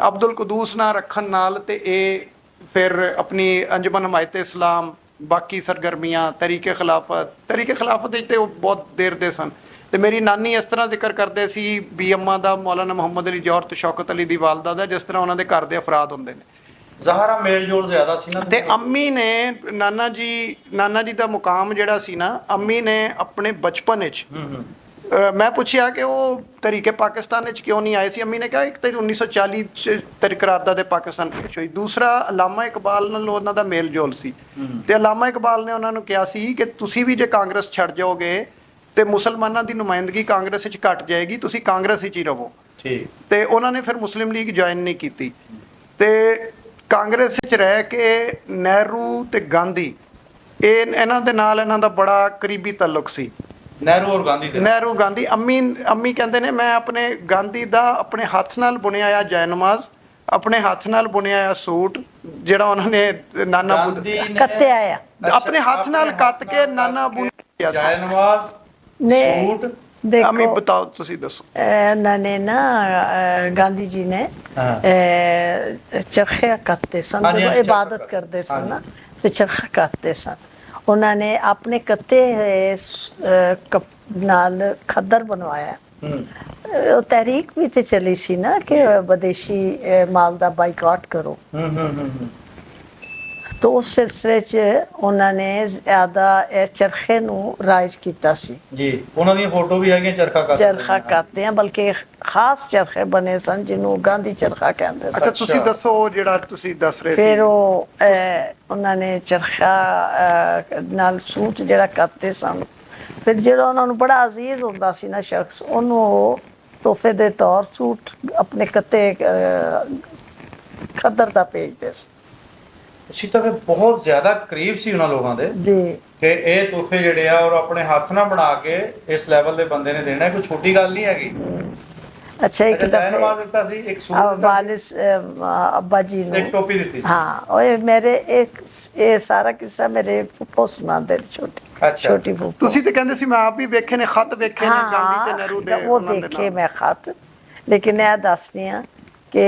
ਅਬਦੁਲ ਕੁਦੂਸ ਨਾਂ ਰੱਖਣ ਨਾਲ ਤੇ ਇਹ ਫਿਰ ਆਪਣੀ ਅੰਜਮਨ ਹਮਾਇਤ ਇਸਲਾਮ, ਬਾਕੀ ਸਰਗਰਮੀਆਂ, ਤਰੀਕੇ ਖਿਲਾਫਤ ਵਿੱਚ ਤੇ ਉਹ ਬਹੁਤ ਦੇਰ ਦੇ ਸਨ। ਤੇ ਮੇਰੀ ਨਾਨੀ ਇਸ ਤਰ੍ਹਾਂ ਜ਼ਿਕਰ ਕਰਦੇ ਸੀ ਵੀ ਅੰਮਾ ਦਾ ਮੌਲਾਨਾ ਮੁਹੰਮਦ ਅਲੀ ਜੌਹਰ ਤੇ ਸ਼ੌਕਤ ਅਲੀ ਦੀ ਵਾਲਦਾ ਦਾ, ਜਿਸ ਤਰ੍ਹਾਂ ਉਹਨਾਂ ਦੇ ਘਰ ਦੇ ਅਫਰਾਦ ਹੁੰਦੇ ਨੇ। ਜ਼ਾਹਰਾ ਮੇਲ ਜੋਲ ਜ਼ਿਆਦਾ ਸੀ ਨਾ। ਤੇ ਅੰਮੀ ਨੇ ਨਾਨਾ ਜੀ ਦਾ ਮੁਕਾਮ ਜਿਹੜਾ ਸੀ ਨਾ, ਅੰਮੀ ਨੇ ਆਪਣੇ ਬਚਪਨ ਵਿੱਚ ਮੈਂ ਪੁੱਛਿਆ ਕਿ ਉਹ ਤਰੀਕੇ ਪਾਕਿਸਤਾਨ ਵਿੱਚ ਕਿਉਂ ਨਹੀਂ ਆਏ ਸੀ। ਅੰਮੀ ਨੇ ਕਿਹਾ ਇੱਕ ਤਾਂ 1940 ਚ ਕਰਾਰਦਾਦ ਪਾਕਿਸਤਾਨ ਪੇਸ਼ ਹੋਈ, ਦੂਸਰਾ ਅਲਾਮਾ ਇਕਬਾਲ ਨਾਲ ਉਹਨਾਂ ਦਾ ਮੇਲ ਜੋਲ ਸੀ। ਤੇ ਅਲਾਮਾ ਇਕਬਾਲ ਨੇ ਉਹਨਾਂ ਨੂੰ ਕਿਹਾ ਸੀ ਕਿ ਤੁਸੀਂ ਵੀ ਜੇ ਕਾਂਗਰਸ ਛੱਡ ਜਾਓਗੇ ਤੇ ਮੁਸਲਮਾਨਾਂ ਦੀ ਨੁਮਾਇੰਦਗੀ ਕਾਂਗਰਸ ਵਿੱਚ ਘਟ ਜਾਏਗੀ, ਤੁਸੀਂ ਕਾਂਗਰਸ ਵਿੱਚ ਹੀ ਰਹੋ। ਠੀਕ। ਤੇ ਉਹਨਾਂ ਨੇ ਫਿਰ ਮੁਸਲਿਮ ਲੀਗ ਜੁਆਇਨ ਨਹੀਂ ਕੀਤੀ ਤੇ ਕਾਂਗਰਸ ਵਿੱਚ ਰਹਿ ਕੇ ਨਹਿਰੂ ਤੇ ਗਾਂਧੀ ਇਹਨਾਂ ਦੇ ਨਾਲ ਇਹਨਾਂ ਦਾ ਬੜਾ ਕਰੀਬੀ ਤਾਲੁਕ ਸੀ। ਨਹਿਰੂ ਔਰ ਗਾਂਧੀ ਦੇ। ਨਹਿਰੂ ਗਾਂਧੀ ਅੰਮੀ ਕਹਿੰਦੇ ਨੇ ਮੈਂ ਆਪਣੇ ਗਾਂਧੀ ਦਾ ਆਪਣੇ ਹੱਥ ਨਾਲ ਬੁਣਿਆ ਆ ਜੈਨਮਾਜ਼, ਆਪਣੇ ਹੱਥ ਨਾਲ ਬੁਣਿਆ ਆ ਸੂਟ ਜਿਹੜਾ ਉਹਨਾਂ ਨੇ ਨਾਨਾ ਬੁੱਧ ਗਾਂਧੀ ਨੇ ਕੱਤੇ ਆਇਆ ਆਪਣੇ ਹੱਥ ਨਾਲ ਕੱਤ ਕੇ ਨਾਨਾ ਬੁਣਿਆ ਸੀ। ਜੈਨਵਾਜ਼ ਨੇ ਸੂਟ। ਅੰਮੀ ਦੇਖੋ ਬਤਾਓ, ਤੁਸੀਂ ਦੱਸੋ। ਉਹਨਾਂ ਨੇ ਨਾ ਗਾਂਧੀ ਜੀ ਨੇ ਚਰਖੇ ਕੱਤਦੇ ਸਨ, ਹਾਂਜੀ, ਜਦੋਂ ਚਰਖਾ ਇਬਾਦਤ ਕਰਦੇ ਸਨ ਨਾ ਤੇ ਚਰਖਾ ਕੱਤਦੇ ਸਨ। ਉਹਨਾਂ ਨੇ ਆਪਣੇ ਕੱਤੇ ਹੋਏ ਨਾਲ ਖੱਦਰ ਬਣਵਾਇਆ। ਉਹ ਤਹਿਰੀਕ ਵੀ ਤੇ ਚਲੀ ਸੀ ਨਾ ਕਿ ਵਿਦੇਸ਼ੀ ਮਾਲ ਦਾ ਬਾਈਕਾਟ ਕਰੋ। तो उस सिलसिले च उन्होंने ज़्यादा चरखे नूं राइज कीता सी ਜੀ। ਉਹਨਾਂ ਦੀਆਂ ਫੋਟੋ ਵੀ ਹੈਗੀਆਂ ਚਰਖਾ ਕੱਤਦੇ चरखा कहते हैं, बल्कि खास चरखे बने सन जिन्हों गांधी चरखा कहते ਅੱਛਾ सन। ਤੁਸੀਂ ਦੱਸੋ ਜਿਹੜਾ ਤੁਸੀਂ ਦੱਸ ਰਹੇ फिर ਸੀ। वो उन्होंने चरखा नाल सूट जिहड़ा करते सन। फिर जिहड़ा उन्होंने बड़ा अजीज हुंदा सी ना शख्स, उन्होंने तोहफे दे तौर सूट अपने कत्ते खद्दर दा भेजदे सन ਅਸੀਂ ਤਾਂ ਫਿਰ ਬਹੁਤ ਜ਼ਿਆਦਾ ਕਰੀਬ ਸੀ ਉਹਨਾਂ ਲੋਕਾਂ ਦੇ जी। ਕਿ ਇਹ ਤੋਹਫੇ ਜਿਹੜੇ ਆ ਔਰ ਆਪਣੇ ਹੱਥ ਨਾਲ ਬਣਾ ਕੇ ਇਸ ਲੈਵਲ ਦੇ ਬੰਦੇ ਨੇ ਦੇਣਾ ਕੋਈ ਛੋਟੀ ਗੱਲ ਨਹੀਂ ਹੈਗੀ। अच्छा एक ਜੈਨਵਾਜ਼ दफे ਦਿੱਤਾ ਸੀ, ਇੱਕ ਸੂਟ ਦਿੱਤਾ वालिस अब्बा जी ਸੀ, ਇੱਕ नूं ਟੋਪੀ ਦਿੱਤੀ ਸੀ। हाँ ओए मेरे एक ये सारा किस्सा मेरे फुफ्फो सुनाते छोटी अच्छा। छोटी फुफ्फो। ਤੁਸੀਂ ਤੇ ਕਹਿੰਦੇ ਸੀ ਮੈਂ ਆਪ ਵੀ ਵੇਖੇ ਨੇ, ਖੱਤ ਵੇਖੇ ਨੇ ਗਾਂਧੀ ਤੇ ਨਹਿਰੂ ਦੇ। वो ਉਹਨਾਂ ਦੇ देखे ਨਾਲ। मैं खत, लेकिन यह दस रही हाँ कि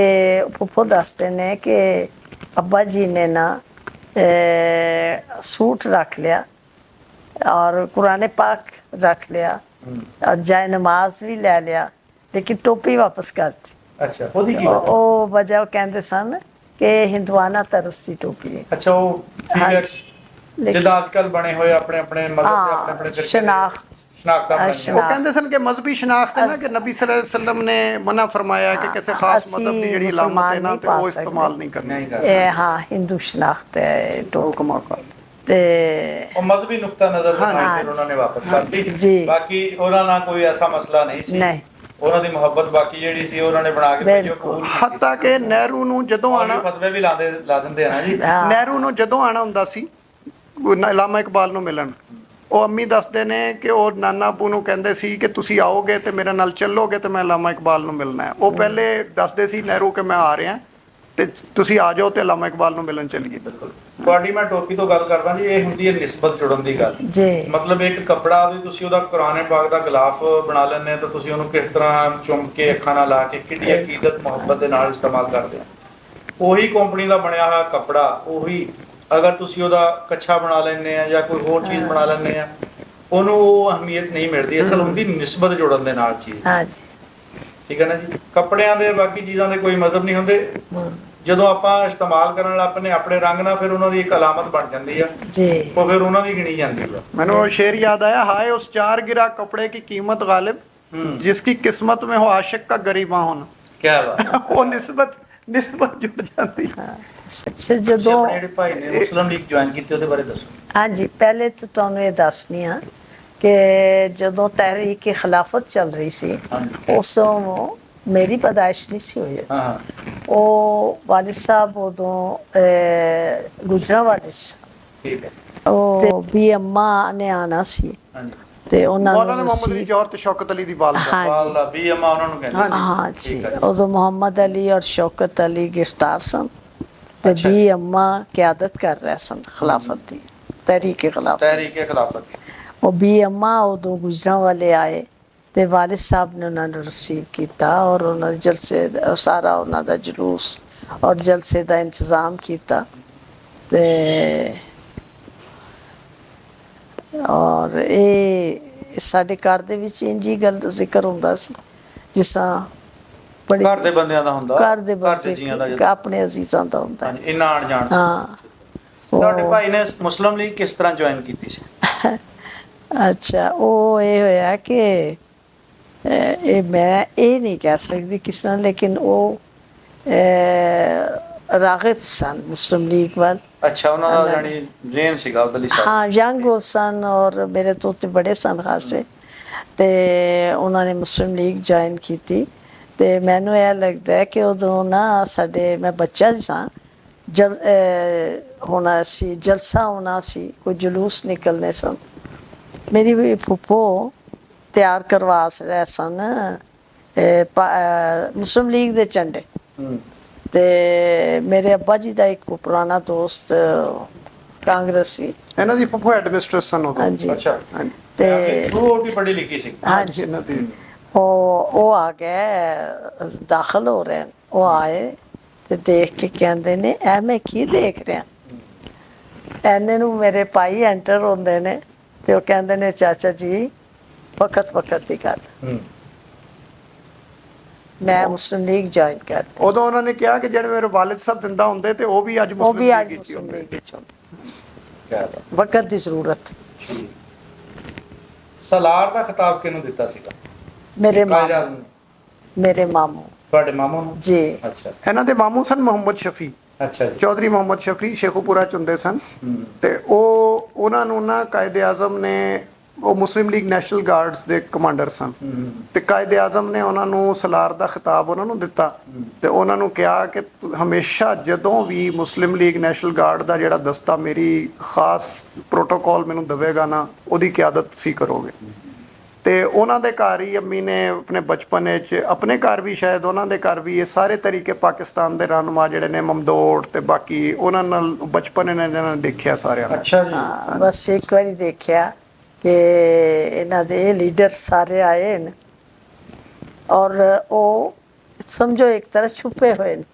फुफ्फो दसते ने कि अब्बा जी ने ना सूट रख लिया और कुरान पाक रख लिया और जाए नमाज भी ले लिया, लेकिन टोपी वापस करती। ਅੱਛਾ ਉਹਦੀ ਕੀ ओ वजह कहते सन कि हिंदुआना तरस की टोपी है। ਅੱਛਾ ਉਹ ਠੀਕ ਹੈ। लेकिन ਜਿੱਦਾਂ ਅੱਜ ਕੱਲ ਬਣੇ ਹੋਏ ਆਪਣੇ ਆਪਣੇ ਮਜ਼ਹਬ ਦੇ ਆਪਣੇ ਆਪਣੇ ਫਿਰਕੇ ਦੇ शनाख्त ਸ਼ਨਾਖਤਾਂ ਬਣਾਈਆਂ। ਉਹ ਕਹਿੰਦੇ ਸਨ ਕਿ ਮਜ਼ਹਬੀ ਸ਼ਨਾਖਤ ਹੈ ਨਾ ਕਿ ਨਬੀ ਸੱਲੱਲਾਹੁ ਅਲੈहि ਵਸੱਲਮ ਨੇ ਮਨਾ ਫਰਮਾਇਆ ਕਿ ਕਿਸੇ ਖਾਸ ਅਸੀਂ ਮਜ਼ਹਬ ਦੀ ਜਿਹੜੀ ਮੁਸਲਮਾਨ ਇਲਾਮਤ ਹੈ ਨਾ ਨਹੀਂ ਤੇ ਪਾ ਉਹ ਸਕਦੇ। ਇਸਤੇਮਾਲ ਨਹੀਂ ਕਰਨੀ। ਨਹੀਂ ਕਰਦੇ। ਇਹ ਹਾਂ ਹਿੰਦੂ ਸ਼ਨਾਖਤ ਹੈ ਟੋਕ ਹੁਕਮ ਆਕਾ। ਤੇ ਉਹ ਮਜ਼ਹਬੀ ਨੁਕਤਾ ਨਜ਼ਰ ਦੇ ਨਾਲ ਹਾਂ, ਫਿਰ ਉਹਨਾਂ ਨੇ ਵਾਪਸ ਕਰਤੀ। ਜੀ। ਬਾਕੀ ਉਹਨਾਂ ਨਾਲ ਕੋਈ ਐਸਾ ਮਸਲਾ ਨਹੀਂ ਸੀ। ਨਹੀਂ। ਉਹਨਾਂ ਦੀ ਮੁਹੱਬਤ ਬਾਕੀ ਜਿਹੜੀ ਸੀ ਉਹਨਾਂ ਨੇ ਬਣਾ ਕੇ ਭੇਜੋ ਬਿਲਕੁਲ। ਕਬੂਲ ਕੀਤੀ। ਹੱਤਾ ਕਿ ਨਹਿਰੂ ਨੂੰ ਜਦੋਂ ਆਣਾ ਫਤਵੇ ਵੀ ਲਾ ਦਿੰਦੇ ਆ ਨਾ ਜੀ। ਹਾਂ, ਨਹਿਰੂ ਨੂੰ ਜਦੋਂ ਆਣਾ ਹੁੰਦਾ ਸੀ ਇਲਾਮਾ ਇਕਬਾਲ ਨੂੰ ਮਿਲਣ, ਉਹ ਅੰਮੀ ਦੱਸਦੇ ਨੇ ਕਿ ਉਹ ਨਾਨਾ ਬੂ ਨੂੰ ਕਹਿੰਦੇ ਸੀ ਕਿ ਤੁਸੀਂ ਆਓਗੇ ਤੇ ਮੇਰੇ ਨਾਲ ਚੱਲੋਗੇ ਤੇ ਮੈਂ ਇਲਾਮਾ ਇਕਬਾਲ ਨੂੰ ਮਿਲਣਾ ਹੈ। ਉਹ ਪਹਿਲੇ ਦੱਸਦੇ ਸੀ ਨਹਿਰੂ ਕਿ ਮੈਂ ਆ ਰਿਹਾ ਤੇ ਤੁਸੀਂ ਆ ਜਾਓ ਤੇ ਇਲਾਮਾ ਇਕਬਾਲ ਨੂੰ ਮਿਲਣ ਚੱਲੀਏ। ਬਿਲਕੁਲ। ਤੁਹਾਡੀ ਮੈਂ ਟੋਪੀ ਤੋਂ ਗੱਲ ਕਰਦਾ ਜੀ, ਇਹ ਹੁੰਦੀ ਹੈ ਨਿਸਬਤ ਜੁੜਨ ਦੀ ਗੱਲ। ਜੀ ਮਤਲਬ ਇੱਕ ਕੱਪੜਾ ਵੀ ਤੁਸੀਂ ਉਹਦਾ ਕੁਰਾਨ ਪਾਕ ਦਾ ਗਲਾਫ ਬਣਾ ਲੈਂਦੇ ਤਾਂ ਤੁਸੀਂ ਉਹਨੂੰ ਕਿਸ ਤਰ੍ਹਾਂ ਚੁੰਮ ਕੇ ਅੱਖਾਂ ਨਾਲ ਲਾ ਕੇ ਕਿੰਨੀ ਅਕੀਦਤ ਮੁਹੱਬਤ ਦੇ ਨਾਲ ਇਸਤੇਮਾਲ ਕਰਦੇ ਹੋ। ਉਹੀ ਕੰਪਨੀ ਦਾ ਬਣਿਆ ਹੋਇਆ ਕੱਪੜਾ, ਉਹੀ ਅਗਰ ਤੁਸੀਂ ਉਹਦਾ ਕੱਛਾ ਬਣਾ ਲੈਂਦੇ ਆ ਜਾਂ ਕੋਈ ਹੋਰ ਚੀਜ਼ ਬਣਾ ਲੈਂਦੇ ਆ, ਉਹਨੂੰ ਉਹ ਅਹਿਮੀਅਤ ਨਹੀਂ ਮਿਲਦੀ। ਅਸਲ ਹੁੰਦੀ ਨਿਸਬਤ ਜੁੜਨ ਦੇ ਨਾਲ ਚੀਜ਼। ਹਾਂ ਜੀ। ਠੀਕ ਹੈ ਨਾ ਜੀ। ਕੱਪੜਿਆਂ ਦੇ ਬਾਕੀ ਚੀਜ਼ਾਂ ਦੇ ਕੋਈ ਮਤਲਬ ਨਹੀਂ ਹੁੰਦੇ। ਜਦੋਂ ਆਪਾਂ ਇਸਤੇਮਾਲ ਕਰਨ ਲੱਗ ਪੈਂਦੇ ਆਪਣੇ ਰੰਗ ਨਾਲ, ਫਿਰ ਉਹਨਾਂ ਦੀ ਇੱਕ ਅਲਾਮਤ ਬਣ ਜਾਂਦੀ ਆ, ਜੀ ਉਹ ਫਿਰ ਉਹਨਾਂ ਦੀ ਗਿਣੀ ਜਾਂਦੀ ਆ। ਮੈਨੂੰ ਉਹ ਸ਼ੇਰ याद आया, हाय उस चार गिरा कपड़े की कीमत गालिब जिसकी किस्मत में हो आशिक का गरीबा होना। ਕਿਆ ਬਾਤ। ਉਹ ਨਿਸਬਤ ਜੁੜ ਜਾਂਦੀ ਹੈ। ਅੱਛਾ ਤੁਸੀਂ ਜਦੋਂ ਆਪਣੇ ਜਿਹੜੇ ਭਾਈ ਨੇ ਮੁਸਲਿਮ ਲੀਗ ਜੁਆਇਨ ਕੀਤੀ ਉਹਦੇ ਬਾਰੇ ਦੱਸੋ। ਹਾਂਜੀ ਪਹਿਲੇ ਤਾਂ ਤੁਹਾਨੂੰ ਇਹ ਦੱਸਣੀ ਆ ਕਿ ਜਦੋਂ ਤਹਿਰੀਕ ਖਿਲਾਫਤ ਚੱਲ ਰਹੀ ਸੀ ਉਸ ਤੋਂ ਮੇਰੀ ਪੈਦਾਇਸ਼ ਨਹੀਂ ਸੀ ਹੋਈ। ਹਾਂ ਉਹ ਵਾਲਿਦ ਸਾਹਿਬ ਉਦੋਂ ਗੁਜਰਾਂ ਵਾਲੇ ਸੀ। ਠੀਕ ਹੈ। ਉਹ ਵੀ ਅੰਮਾ ਨੇ ਆਣਾ ਸੀ ਹਾਂਜੀ। ਤੇ ਉਹਨਾਂ ਮੌਲਾਨਾ ਨੂੰ ਮੁਹੰਮਦ ਅਲੀ ਜੌਹਰ ਤੇ ਸ਼ੌਕਤ ਅਲੀ ਦੀ ਵਾਲਦਾ। ਹਾਂ ਵਾਲ ਦਾ ਵੀ ਅਮਾ ਉਹਨਾਂ ਨੂੰ ਕਹਿੰਦੇ। हाँ जी। ठीक है। उदो मोहम्मद अली और शौकत अली गिरफ्तार सन ते अच्छा। भी अम्मा क्यादत कर रहे सन खिलाफत दी तहरीक खिलाफत। तहरीक खिलाफत। ਉਹ ਵੀ ਅੰਮਾ ਉਦੋਂ ਗੁਜਰਾਂ ਵਾਲੇ ਆਏ ਤੇ ਵਾਲਿਦ ਸਾਹਿਬ ਨੇ ਉਹਨਾਂ ਨੂੰ ਰਿਸੀਵ ਕੀਤਾ ਔਰ ਉਹਨਾਂ ਦੇ ਜਲਸੇ ਸਾਰਾ ਉਹਨਾਂ ਦਾ ਜਲੂਸ ਔਰ ਜਲਸੇ ਦਾ ਇੰਤਜ਼ਾਮ ਕੀਤਾ ਤੇ ਔਰ ਇਹ ਸਾਡੇ ਘਰ ਦੇ ਵਿੱਚ ਇੰਝ ਹੀ ਗੱਲ ਜ਼ਿਕਰ ਹੁੰਦਾ ਸੀ ਜਿਸ ਤਰ੍ਹਾਂ ਬੜੀ ਘਰ ਦੇ ਬੰਦਿਆਂ ਦਾ ਹੁੰਦਾ, ਘਰ ਦੇ ਜੀਆਂ ਦਾ ਬੰਦੇ ਆਪਣੇ ਅਜ਼ੀਜ਼ਾਂ ਦਾ ਹੁੰਦਾ ਹੈ। ਹਾਂਜੀ, ਇੰਨਾ ਆਣ ਜਾਣ ਸੀ। ਹਾਂ ਤੁਹਾਡੇ ਭਾਈ ਨੇ ਮੁਸਲਿਮ ਲੀਗ ਕਿਸ ਤਰ੍ਹਾਂ ਜੁਆਇਨ ਕੀਤੀ ਸੀ? ਅੱਛਾ, ਉਹ ਇਹ ਹੋਇਆ ਕਿ ਇਹ ਮੈਂ ਇਹ ਨਹੀਂ ਕਹਿ ਸਕਦੀ ਕਿਸ ਤਰ੍ਹਾਂ, ਲੇਕਿਨ ਉਹ ਰਾਗਿਬ ਸਨ ਮੁਸਲਿਮ ਲੀਗ ਵੱਲ। ਅੱਛਾ, ਉਹਨਾਂ ਦਾ ਜਾਨੀ ਜ਼ੇਨ ਸੀਗਾ ਅਬਦੁੱਲੀ ਸਾਹਿਬ। हाँ यंग वो सन और मेरे तोते बड़े सन खासे ਤੇ ਉਹਨਾਂ ਨੇ ਮੁਸਲਿਮ ਲੀਗ ਜੁਆਇਨ ਕੀਤੀ ਤੇ ਮੈਨੂੰ ਇਹ ਲੱਗਦਾ ਹੈ ਕਿ ਉਦੋਂ ਨਾ ਸਾਡੇ ਮੈਂ ਬੱਚਾ ਸਾਂ ਜਲ ਹੋਣਾ ਸੀ ਜਲਸਾ ਹੋਣਾ ਸੀ ਕੋਈ ਜਲੂਸ ਨਿਕਲਨੇ ਸਨ ਮੇਰੀ ਵੀ ਫੁੱਫੋ ਤਿਆਰ ਕਰਵਾ ਰਹੇ ਸਨ ਮੁਸਲਿਮ ਲੀਗ ਦੇ ਝੰਡੇ ਤੇ ਮੇਰੇ ਅੱਬਾ ਜੀ ਦਾ ਇੱਕ ਪੁਰਾਣਾ ਦੋਸਤ ਕਾਂਗਰਸੀ ਇਹਨਾਂ ਦੀ ਫੁੱਫੋ ਐਡਮਿਨਿਸਟ੍ਰੇਸ਼ਨ ਉਦੋਂ। ਹਾਂਜੀ ਅੱਛਾ, ਤੇ ਉਹ ਵੀ ਪੜ੍ਹੀ ਲਿਖੀ ਸੀ। ਹਾਂਜੀ, ਇਹਨਾਂ ਦੀ ਉਹ ਆ ਗਏ ਦਾਖਲ ਹੋ ਰਹੇ ਨੇ ਉਹ ਆਏ ਤੇ ਦੇਖ ਕੇ ਕਹਿੰਦੇ ਨੇ ਐ ਮੈਂ ਕੀ ਦੇਖ ਰਿਹਾ ਐਨੇ ਨੂੰ ਮੇਰੇ ਭਾਈ ਐਂਟਰ ਹੁੰਦੇ ਨੇ ਤੇ ਉਹ ਕਹਿੰਦੇ ਨੇ ਚਾਚਾ ਜੀ ਵਕਤ ਦੀ ਗੱਲ ਮੈਂ ਮੁਸਲਿਮ ਲੀਗ ਜੁਆਇਨ ਕਰ ਲਈ। ਉਦੋਂ ਉਹਨਾਂ ਨੇ ਕਿਹਾ ਕਿ ਜਿਹੜੇ ਮੇਰੇ ਵਾਲਿਦ ਸਾਹਿਬ ਜ਼ਿੰਦਾ ਹੁੰਦੇ ਤੇ ਉਹ ਵੀ ਅੱਜ ਉਹ ਮੁਸਲਿਮ ਵੀ ਲੀਗ ਅੱਜ ਵਿੱਚ ਮੁਸਲਿਮ ਹੁੰਦੇ। ਲੀਗ ਵਿੱਚ ਹੁੰਦੇ। ਕਿਆ ਬਾਤ। ਵਕਤ ਦੀ ਜ਼ਰੂਰਤ ਸਲਾਰ ਦਾ ਖਿਤਾਬ ਕਿਹਨੂੰ ਦਿੱਤਾ ਸੀਗਾ? ਮੇਰੇ ਕਾਇਦ ਮਾਮੂ ਆਜ਼ਮ ਨੇ। ਮੇਰੇ ਮਾਮੂ ਤੁਹਾਡੇ ਮਾਮਾ ਨੂੰ? ਜੀ ਅੱਛਾ ਇਹਨਾਂ ਦੇ ਮਾਮੂ ਸਨ ਮੁਹੰਮਦ ਸ਼ਫੀ, ਅੱਛਾ ਜੀ। ਚੌਧਰੀ ਮੁਹੰਮਦ ਸ਼ਫੀ ਸ਼ੇਖੂਪੁਰਾ ਚ ਹੁੰਦੇ ਸਨ ਹੂੰ। ਤੇ ਉਹਨਾਂ ਨੂੰ ਨਾ ਕਾਇਦ ਆਜ਼ਮ ਨੇ ਉਹ ਮੁਸਲਿਮ ਲੀਗ ਨੈਸ਼ਨਲ ਗਾਰਡਸ ਦੇ ਕਮਾਂਡਰ ਸਨ ਤੇ ਕਾਇਦ ਆਜ਼ਮ ਨੇ ਉਹਨਾਂ ਨੂੰ ਸਲਾਰ ਦਾ ਖਿਤਾਬ ਉਹਨਾਂ ਨੂੰ ਦਿੱਤਾ ਤੇ ਉਹਨਾਂ ਨੂੰ ਕਿਹਾ ਕਿ ਹਮੇਸ਼ਾ ਜਦੋਂ ਵੀ ਮੁਸਲਿਮ ਲੀਗ ਨੈਸ਼ਨਲ ਗਾਰਡ ਦਾ ਜਿਹੜਾ ਦਸਤਾ ਮੇਰੀ ਖਾਸ ਪ੍ਰੋਟੋਕਾਲ ਮੈਨੂੰ ਦੇਵੇਗਾ ਨਾ ਉਹਦੀ ਕਿਆਦਤ ਤੁਸੀਂ ਕਰੋਗੇ। ਤੇ ਉਹਨਾਂ ਦੇ ਘਰ ਹੀ ਅੰਮੀ ਨੇ ਆਪਣੇ ਬਚਪਨ ਵਿੱਚ ਆਪਣੇ ਘਰ ਵੀ ਸ਼ਾਇਦ ਉਹਨਾਂ ਦੇ ਘਰ ਵੀ ਇਹ ਸਾਰੇ ਤਰੀਕੇ ਪਾਕਿਸਤਾਨ ਦੇ ਰਹਿਨੁਮਾ ਜਿਹੜੇ ਨੇ ਮਮਦੋੜ ਤੇ ਬਾਕੀ ਉਹਨਾਂ ਨਾਲ ਬਚਪਨ ਇਹਨਾਂ ਨੇ ਦੇਖਿਆ ਸਾਰਿਆਂ ਨੇ। ਅੱਛਾ ਜੀ। ਹਾਂ, ਬਸ ਇੱਕ ਵਾਰੀ ਦੇਖਿਆ ਕਿ ਇਹਨਾਂ ਦੇ ਲੀਡਰ ਸਾਰੇ ਆਏ ਨੇ ਔਰ ਉਹ ਸਮਝੋ ਇੱਕ ਤਰ੍ਹਾਂ ਛੁਪੇ ਹੋਏ ਨੇ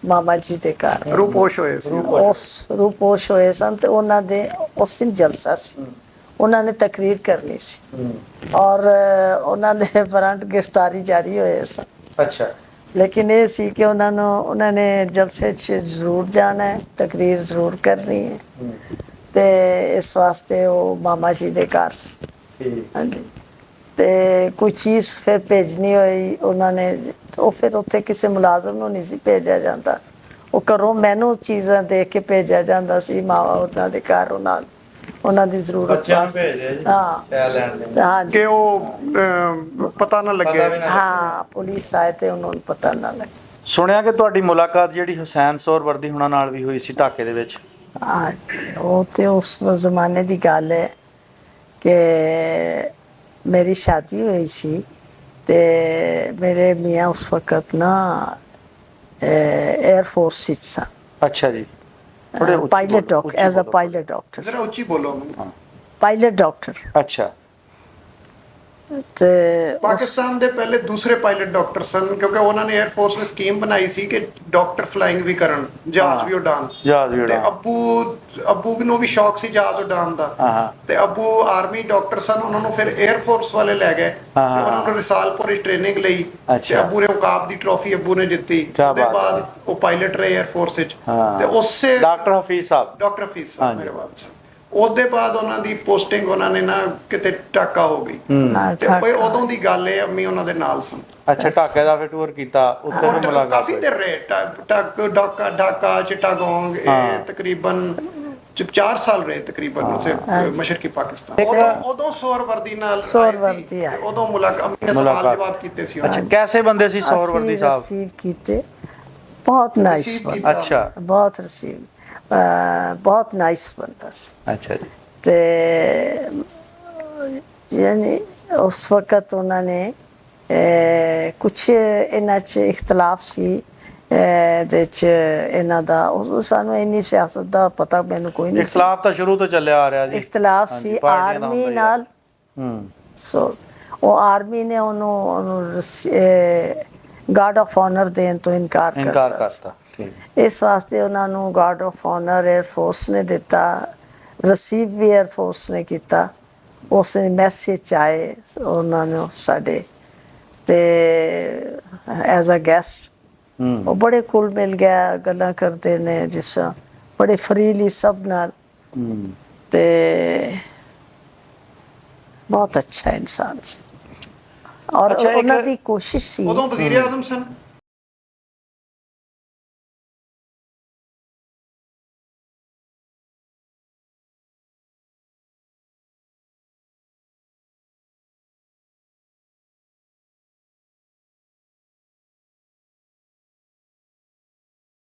ਮਾਮਾ ਜੀ ਦੇ ਘਰ ਰੂਪੋਸ਼ ਹੋਏ ਸੀ। ਉਸ ਰੂਪੋਸ਼ ਹੋਏ ਸਨ ਤੇ ਉਹਨਾਂ ਦੇ ਉਸ ਦਿਨ ਜਲਸਾ ਸੀ ਉਹਨਾਂ ਨੇ ਤਕਰੀਰ ਕਰਨੀ ਸੀ ਔਰ ਉਹਨਾਂ ਦੇ ਫਰੰਟ ਗ੍ਰਿਫਤਾਰੀ ਜਾਰੀ ਹੋਏ ਸਨ। ਅੱਛਾ। ਲੇਕਿਨ ਇਹ ਸੀ ਕਿ ਉਹਨਾਂ ਨੇ ਜਲਸੇ 'ਚ ਜ਼ਰੂਰ ਜਾਣਾ ਹੈ ਤਕਰੀਰ ਜ਼ਰੂਰ ਕਰਨੀ ਹੈ ਤੇ ਇਸ ਵਾਸਤੇ ਉਹ ਮਾਮਾ ਜੀ ਦੇ ਘਰ ਸੀ। ਠੀਕ। ਹਾਂਜੀ ਤੇ ਕੋਈ ਚੀਜ਼ ਫਿਰ ਭੇਜਣੀ ਹੋਈ ਉਹਨਾਂ ਨੇ ਉਹ ਫਿਰ ਉੱਥੇ ਕਿਸੇ ਮੁਲਾਜ਼ਮ ਨੂੰ ਨਹੀਂ ਸੀ ਭੇਜਿਆ ਜਾਂਦਾ ਉਹ ਘਰੋਂ ਮੈਨੂੰ ਚੀਜ਼ਾਂ ਦੇ ਕੇ ਭੇਜਿਆ ਜਾਂਦਾ ਸੀ ਉਹਨਾਂ ਦੇ ਘਰ ਉਹਨਾਂ ਦੀ ਜ਼ਰੂਰਤ ਬੱਚਿਆਂ ਨੂੰ ਵਾਸਤੇ। ਭੇਜਦੇ ਆ ਜੀ ਹਾਂ ਸ਼ੈ ਲੈਣ ਦੇ। ਹਾਂਜੀ ਕਿ ਉਹ ਪਤਾ ਨਾ ਲੱਗੇ। ਪਤਾ ਵੀ ਨਾ ਹਾਂ ਪੁਲਿਸ ਆਏ ਤੇ ਉਹਨਾਂ ਨੂੰ ਪਤਾ ਨਾ ਲੱਗੇ। ਸੁਣਿਆ ਕਿ ਤੁਹਾਡੀ ਮੁਲਾਕਾਤ ਜਿਹੜੀ ਹੁਸੈਨ ਸੋਹਰਵਰਦੀ ਹੁਣਾਂ ਨਾਲ ਵੀ ਹੋਈ ਸੀ ਢਾਕੇ ਦੇ ਵਿੱਚ। ਹਾਂ ਉਹ ਤੇ ਉਸ ਜ਼ਮਾਨੇ ਦੀ ਗੱਲ ਹੈ ਕਿ ਮੇਰੀ ਸ਼ਾਦੀ ਹੋਈ ਸੀ ਤੇ ਮੇਰੇ ਮੀਆਂ ਉਸ ਵਕਤ ਨਾ 에ਅਰ ਫੋਰਸ ਵਿੱਚ ਸਨ ਅੱਛਾ ਜੀ। ਥੋੜੇ pilot doctor as a pilot doctor ਜ਼ਰਾ ਉੱਚੀ ਬੋਲੋ। ਪਾਇਲਟ ਡਾਕਟਰ ਅੱਛਾ। ਤੇ ਪਾਕਿਸਤਾਨ ਦੇ ਪਹਿਲੇ ਦੂਸਰੇ ਪਾਇਲਟ ਡਾਕਟਰ ਸਨ ਕਿਉਂਕਿ ਉਹਨਾਂ ਨੇ 에ਅਰ ਫੋਰਸ ਨੇ ਸਕੀਮ ਬਣਾਈ ਸੀ ਕਿ ਡਾਕਟਰ ਫਲਾਈਂਗ ਵੀ ਕਰਨ ਜਹਾਜ਼ ਵੀ ਉਡਾਣ ਜਹਾਜ਼ ਵੀ ਤੇ ਉਡਾਣ। ਅੱਬੂ ਨੂੰ ਵੀ ਸ਼ੌਕ ਸੀ ਜਹਾਜ਼ ਉਡਾਣ ਦਾ ਹਾਂ। ਤੇ ਅੱਬੂ ਆਰਮੀ ਡਾਕਟਰ ਸਨ ਉਹਨਾਂ ਨੂੰ ਫਿਰ 에ਅਰ ਫੋਰਸ ਵਾਲੇ ਲੈ ਗਏ ਤੇ ਉਹਨਾਂ ਨੂੰ ਰਿਸਾਲਪੁਰ ਵਿੱਚ ਟ੍ਰੇਨਿੰਗ ਲਈ ਤੇ ਅੱਛਾ। ਅੱਬੂ ਨੇ ਔਕਾਬ ਦੀ ਟਰੋਫੀ ਅੱਬੂ ਨੇ ਜਿੱਤੀ ਕਿਆ ਉਹਦੇ ਬਾਤ ਬਾਅਦ ਹੈ। ਉਹ ਪਾਇਲਟ ਰਹੇ 에ਅਰ ਫੋਰਸ ਵਿੱਚ ਹਾਂ। ਤੇ ਉਸੇ ਡਾਕਟਰ ਹਫੀਜ਼ ਸਾਹਿਬ। ਡਾਕਟਰ ਫੀਸ ਹਾਂਜੀ। ਮੇਰੇ ਬਾਪ ਸਾਹਿਬ ਉਹਦੇ ਬਾਅਦ ਉਹਨਾਂ ਦੀ ਪੋਸਟਿੰਗ ਉਹਨਾਂ ਨੇ ਨਾ ਕਿਤੇ ਟਾਕਾ ਹੋ ਗਈ ਤੇ ਕੋਈ ਉਦੋਂ ਦੀ ਗੱਲ ਹੈ ਅੰਮੀ ਉਹਨਾਂ ਦੇ ਨਾਲ ਸਨ। ਅੱਛਾ, ਢਾਕੇ ਦਾ ਫਿਰ ਟੂਰ ਕੀਤਾ ਉੱਥੇ ਵੀ ਮੁਲਾਕਾਤ ਕਾਫੀ ਹੋਈ। ਦੇਰ ਰਹੇ ਢਾਕਾ ਚਿਟਾਗੋਂਗ ਇਹ ਤਕਰੀਬਨ 4 ਸਾਲ ਰਹੇ ਤਕਰੀਬਨ ਉੱਥੇ ਮਸ਼ਰਕੀ ਪਾਕਿਸਤਾਨ। ਉਦੋਂ ਸੋਹਰਵਰਦੀ ਨਾਲ ਸੋਹਰਵਰਦੀ ਆਏ। ਉਦੋਂ ਮੁਲਾਕਾਤ ਸਵਾਲ ਮੁਲਾਕਾਤ। ਜਵਾਬ ਕੀਤੇ ਸੀ ਅੱਛਾ, ਕੈਸੇ ਬੰਦੇ ਸੀ ਸੋਹਰਵਰਦੀ ਸਾਹਿਬ? ਰਿਸੀਵ ਕੀਤੇ ਬਹੁਤ ਨਾਈਸ Receive ਬੰਦਾ ਅੱਛਾ। ਬਹੁਤ ਰਿਸੀਵ ਬਹੁਤ ਨਾਈਸ ਬੰਦਾ ਸੀ ਅੱਛਾ ਜੀ। ਤੇ ਯਾਨੀ ਉਸ ਵਕਤ ਉਹਨਾਂ ਨੇ ਕੁਛ ਇਹਨਾਂ 'ਚ ਇਖਤਲਾਫ ਸੀ ਇਹਦੇ 'ਚ ਇਹਨਾਂ ਦਾ ਸਾਨੂੰ ਇੰਨੀ ਸਿਆਸਤ ਦਾ ਪਤਾ ਮੈਨੂੰ ਕੋਈ ਨਹੀਂ ਸੀ। ਇਖਤਲਾਫ ਤਾਂ ਸ਼ੁਰੂ ਤੋਂ ਚੱਲਿਆ ਆ ਰਿਹਾ ਜੀ। ਇਖਤਲਾਫ ਹਾਂਜੀ, ਸੀ ਪਾਰਟੀਆਂ ਦਾ ਆਰਮੀ ਹੁੰਦਾ ਹੀ ਆ। ਨਾਲ। ਸੋ ਉਹ ਆਰਮੀ ਨੇ ਉਹਨੂੰ ਗਾਰਡ ਆਫ ਆਨਰ ਦੇਣ ਤੋਂ ਇਨਕਾਰ ਕਰਤਾ ਸੀ। ਠੀਕ। ਇਸ ਵਾਸਤੇ ਉਹਨਾਂ ਨੂੰ guard of honour air force ਨੇ ਦਿੱਤਾ, ਰਿਸੀਵ ਵੀ 에ਅਰ ਫੋਰਸ ਨੇ ਕੀਤਾ। ਉਸ ਮੈਸੇਜ ਆਏ ਉਹਨਾਂ ਨੂੰ ਸਾਡੇ ਤੇ ਐਜ਼ ਅ ਗੈਸਟ ਉਹ ਬੜੇ ਕੁਲ ਮਿਲ ਗਿਆ, ਗੱਲਾਂ ਕਰਦੇ ਨੇ ਜਿਸ ਤਰ੍ਹਾਂ ਬੜੇ ਫਰੀਲੀ ਸਭ ਨਾਲ ਤੇ ਬਹੁਤ ਅੱਛਾ ਇਨਸਾਨ ਸੀ ਔਰ ਉਹਨਾਂ ਦੀ ਕੋਸ਼ਿਸ਼ ਸੀ। ਉਦੋਂ ਵਜ਼ੀਰ ਆਜ਼ਮ ਸਨ।